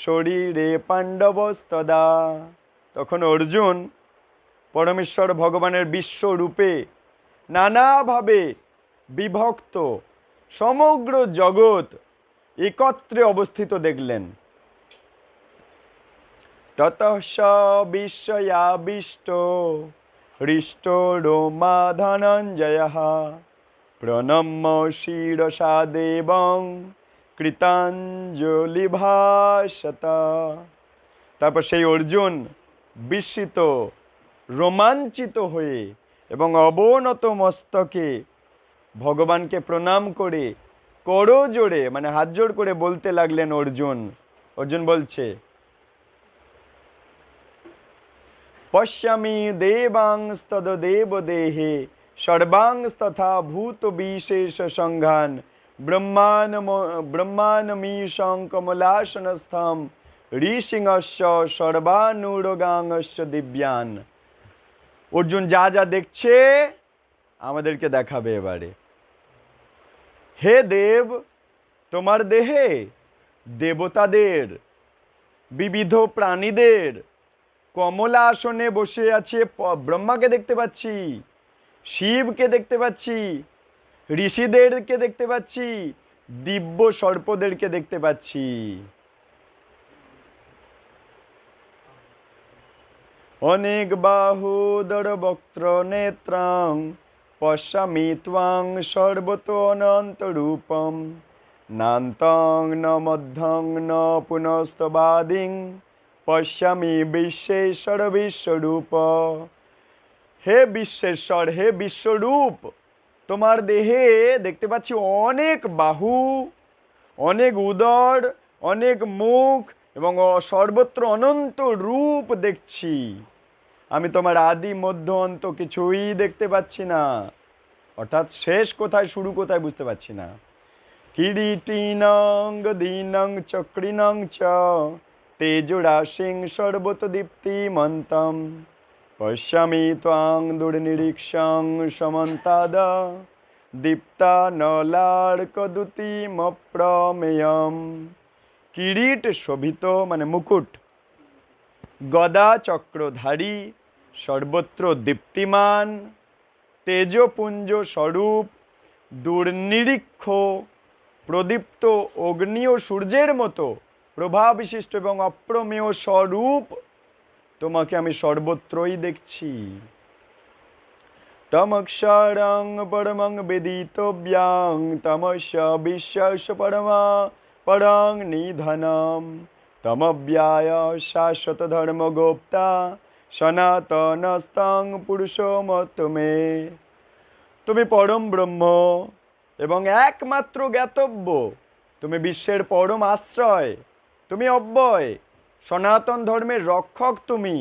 শরীরে পাণ্ডবস্তদা। তখন অর্জুন পরমেশ্বর ভগবানের বিশ্বরূপে নানাভাবে বিভক্ত সমগ্র জগৎ একত্রে অবস্থিত দেখলেন। ততঃ স বিস্ময়াবিষ্ট হৃষ্ট রোমা ধনঞ্জয়ঃ প্রণম্য শিরসা দেবং কৃতাঞ্জলিভাষত। তারপর সেই অর্জুন বিস্মিত, রোমাঞ্চিত হয়ে এবং অবনত মস্তকে ভগবানকে প্রণাম করে করজোড়ে মানে হাত জোড় করে বলতে লাগলেন। অর্জুন বলছে, পশ্যামি দেবাংস্তদেব দেহে সর্বাংস্তথা ভূত বিশেষ সংঘান ব্রহ্মানমীশং কমলাসনস্থম ঋষিংস্য সর্বানুরগাংস্য দিব্যান। অর্জুন যা যা দেখছে আমাদেরকে দেখাবে এবারে। হে দেব, তোমার দেহে দেবতাদের, বিবিধ প্রাণীদের, কমলা আসনে বসে আছে ব্রহ্মাকে দেখতে পাচ্ছি, শিবকে দেখতে পাচ্ছি, ঋষিদেরকে দেখতে পাচ্ছি, দিব্য সর্পদেরকে দেখতে পাচ্ছি। অনেক বাহুদর বক্ত্র নেত্রাং পশ্যামি ত্বাং সর্বতো অনন্ত রূপম নান্তং ন মধ্যং ন পুনস্তবাদিং পশ্যামি বিশ্বেশ্বর বিশ্বরূপ। হে বিশ্বেশ্বর, হে বিশ্বরূপ, তোমার দেহে দেখতে পাচ্ছি অনেক বাহু, অনেক উদর, অনেক মুখ এবং সর্বত্র অনন্ত রূপ দেখছি। আমি তোমার আদি মধ্য অন্ত কিছুই দেখতে পাচ্ছি না, অর্থাৎ শেষ কোথায় শুরু কোথায় বুঝতে পারছি না। কিরীটিনং গদিনং চক্রিনং চ তেজরাশিং সর্বত দীপ্তিমন্তম পশ্যামি ত্বাং দুর্নিরীক্ষং সমন্তাদ দীপ্তা নলার্কদুতিমপ্রমেয়ম। কিরীট শোভিত মানে মুকুট, গদা চক্রধারী, সর্বত্র দীপ্তিমান, তেজপুঞ্জ স্বরূপ, দুর্নিরীক্ষ, প্রদীপ্ত অগ্নি ও সূর্যের মতো প্রভাবিশিষ্ট এবং অপ্রমেয় স্বরূপ তোমাকে আমি সর্বত্রই দেখছি। তমক্ষরং পরমং বেদিতব্যাং তমস্য বিশ্বস্য পরমা পরং নিধনম তমব্যায় শাশ্বত ধর্মগোপ্তা সনাতনস্তং পুরুষোত্তমে। তুমি পরম ব্রহ্ম এবং একমাত্র জ্ঞাতব্য, তুমি বিশ্বের পরম আশ্রয়, তুমি অব্যয়, সনাতন ধর্মের রক্ষক তুমি,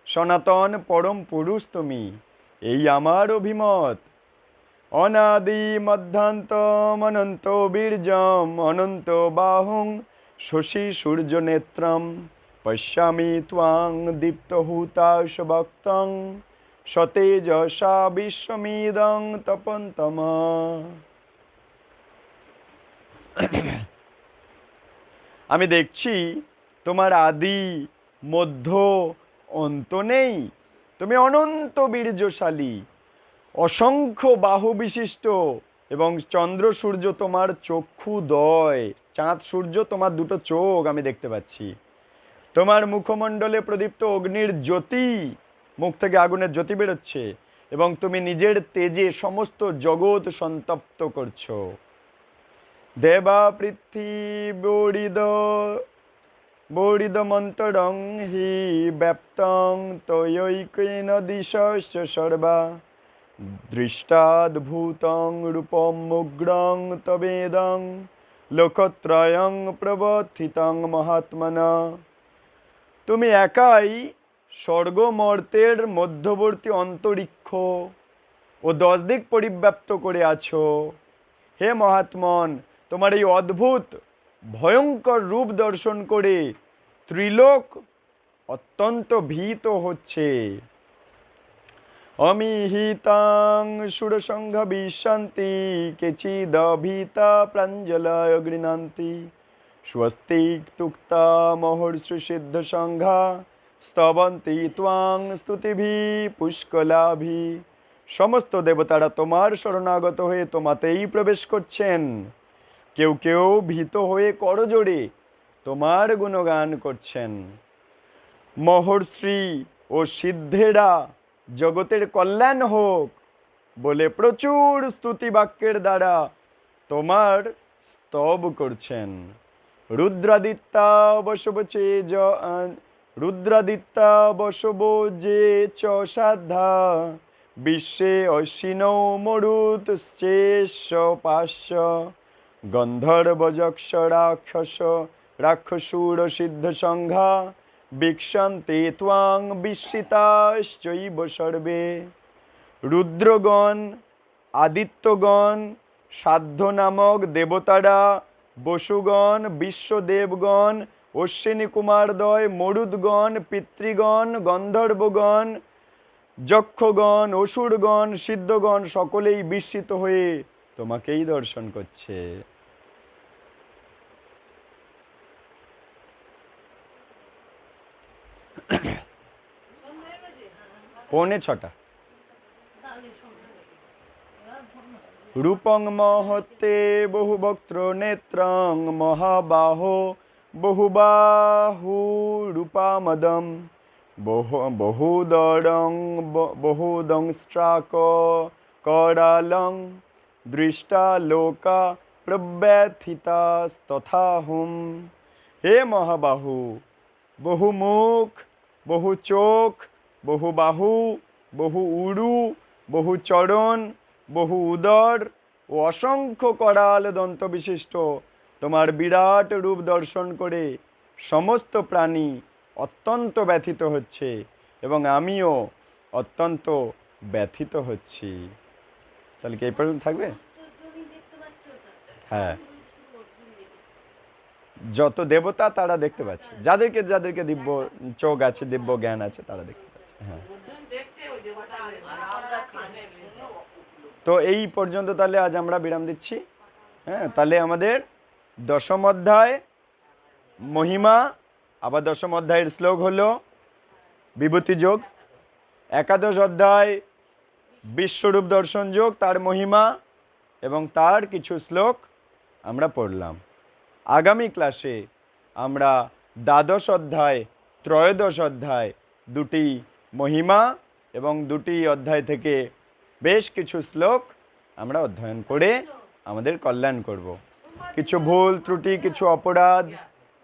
সনাতন পরম পুরুষ তুমি, এই আমার অভিমত। অনাদি মধ্যান্তম অনন্ত বীর্যম অনন্ত বাহুং শশী সূর্য নেত্রম পশ্যামি ত্বাং দীপ্ত হুতাশ ভক্তং সতেজসা বিশ্বমিদং তপন্তম। আমি দেখছি তোমার আদি মধ্য অন্ত নেই, তুমি অনন্ত বীর্যশালী, অসংখ্য বাহু বিশিষ্ট এবং চন্দ্র সূর্য তোমার চক্ষুদ্বয়, চাঁদ সূর্য তোমার দুটো চোখ আমি দেখতে পাচ্ছি। তোমার মুখমণ্ডলে প্রদীপ্ত অগ্নির জ্যোতি, মুখ থেকে আগুনের জ্যোতি বেরোচ্ছে এবং তুমি নিজের তেজে সমস্ত জগৎ সন্তপ্ত করছো। দেবা পৃথ্বী বরিদমন্তরং হি ব্যাপ্তং তয়ৈকেন দিশস্য সর্বা দৃষ্টাদ্ভূতং রূপম মুগ্রং তবেদং লোকত্রয়ং প্রবর্তিতং মহাত্মনা। তুমি একাই স্বর্গমর্তের মধ্যবর্তী অন্তরিক্ষ ও 10 দিক পরিব্যাপ্ত করে আছো। হে মহাত্মন, তোমার এই অদ্ভুত ভয়ঙ্কর রূপ দর্শন করে ত্রিলোক অত্যন্ত ভীত হচ্ছে। অমিহিতাং সুরসংঘ বিশান্তি কেচিদভীতা প্রাঞ্জলয় গৃণান্তি স্বস্তিক তুক্তা মহর্ষি সিদ্ধ সংঘা স্তবন্তি ত্বাং স্তুতিভি পুষ্কলাভি। সমস্ত দেবতারা তোমার শরণাগত হয়ে তোমাতেই প্রবেশ করছেন। কেউ কেউ ভীত হয়ে করজোড়ে তোমার গুণগান করছেন। মহর্ষি ও সিদ্ধেরা জগতের কল্যাণ হোক বলে প্রচুর স্তুতি বাক্যের দ্বারা তোমার স্তব করছেন। রুদ্রাদিত্যা বসব যে চ সাধা বিশ্বে অশ্বিনৌ মরুত শ্চেষ্য পাশ্য গন্ধর্ব যক্ষ রাক্ষসূর সিদ্ধ সংঘা বিক্ষন্তে ত্বাং বিস্মিতাশ্চৈব সর্বে। রুদ্রগণ, আদিত্যগণ, সাধ্য নামক দেবতারা, বসুগণ, বিশ্বদেবগণ, অশ্বিনী কুমারদ্বয়, মরুদ্গণ, পিতৃগণ, গন্ধর্বগণ, যক্ষগণ, অসুরগণ, সিদ্ধগণ সকলেই বিস্মিত হয়ে তোমাকেই দর্শন করছে। পৌনে 6টা। রূপং মহত্তে বহুবক্ত্র নেত্রং মহাবাহো বহুবাহু রূপামদম বহুদরং বহুদংস্ট্রাক करालं दृष्टा लोका प्रव्यथितास्तथाहुम। हे महाबाहु, বহু মুখ, বহু চোখ, বহু বাহু, বহু উরু, বহু চরণ, বহু উদর ও অসংখ্য করাল দন্ত বিশিষ্ট তোমার বিরাট রূপ দর্শন করে সমস্ত প্রাণী অত্যন্ত ব্যথিত হচ্ছে এবং আমিও অত্যন্ত ব্যথিত হচ্ছি। তাহলে কি এই পর্যন্ত থাকবে? হ্যাঁ, যত দেবতা তারা দেখতে পাচ্ছে, যাদেরকে যাদেরকে দিব্য চোখ আছে, দিব্য জ্ঞান আছে, তারা দেখতে পাচ্ছে। হ্যাঁ, তো এই পর্যন্ত তাহলে আজ আমরা বিরাম দিচ্ছি। হ্যাঁ, তাহলে আমাদের দশম অধ্যায় মহিমা, আবার দশম অধ্যায়ের শ্লোক হলো বিভূতি যোগ, একাদশ অধ্যায় বিশ্বরূপ দর্শন যোগ, তার মহিমা এবং তার কিছু শ্লোক আমরা পড়লাম। আগামী ক্লাসে আমরা দ্বাদশ অধ্যায়, ত্রয়োদশ অধ্যায়, দুটি মহিমা এবং দুটি অধ্যায় থেকে বেশ কিছু শ্লোক আমরা অধ্যয়ন করে আমাদের কল্যাণ করব। কিছু ভুল ত্রুটি, কিছু অপরাধ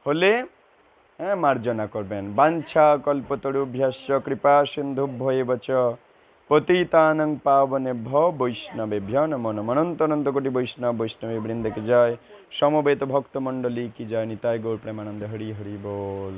হলে মার্জনা করবেন। বাঞ্ছা কল্পতরুভ্যশ্চ কৃপা সিন্ধুভ্য এব চ পতিতানং পাবনেভ্যো বৈষ্ণবেভ্যো নমো নমঃ। অনন্ত অনন্ত কোটি বৈষ্ণব বৈষ্ণবী বৃন্দ কি জয়, সমবেত ভক্ত মণ্ডলী কি জয়। নিতাই গৌর প্রেমানন্দ। হরি হরি बोल।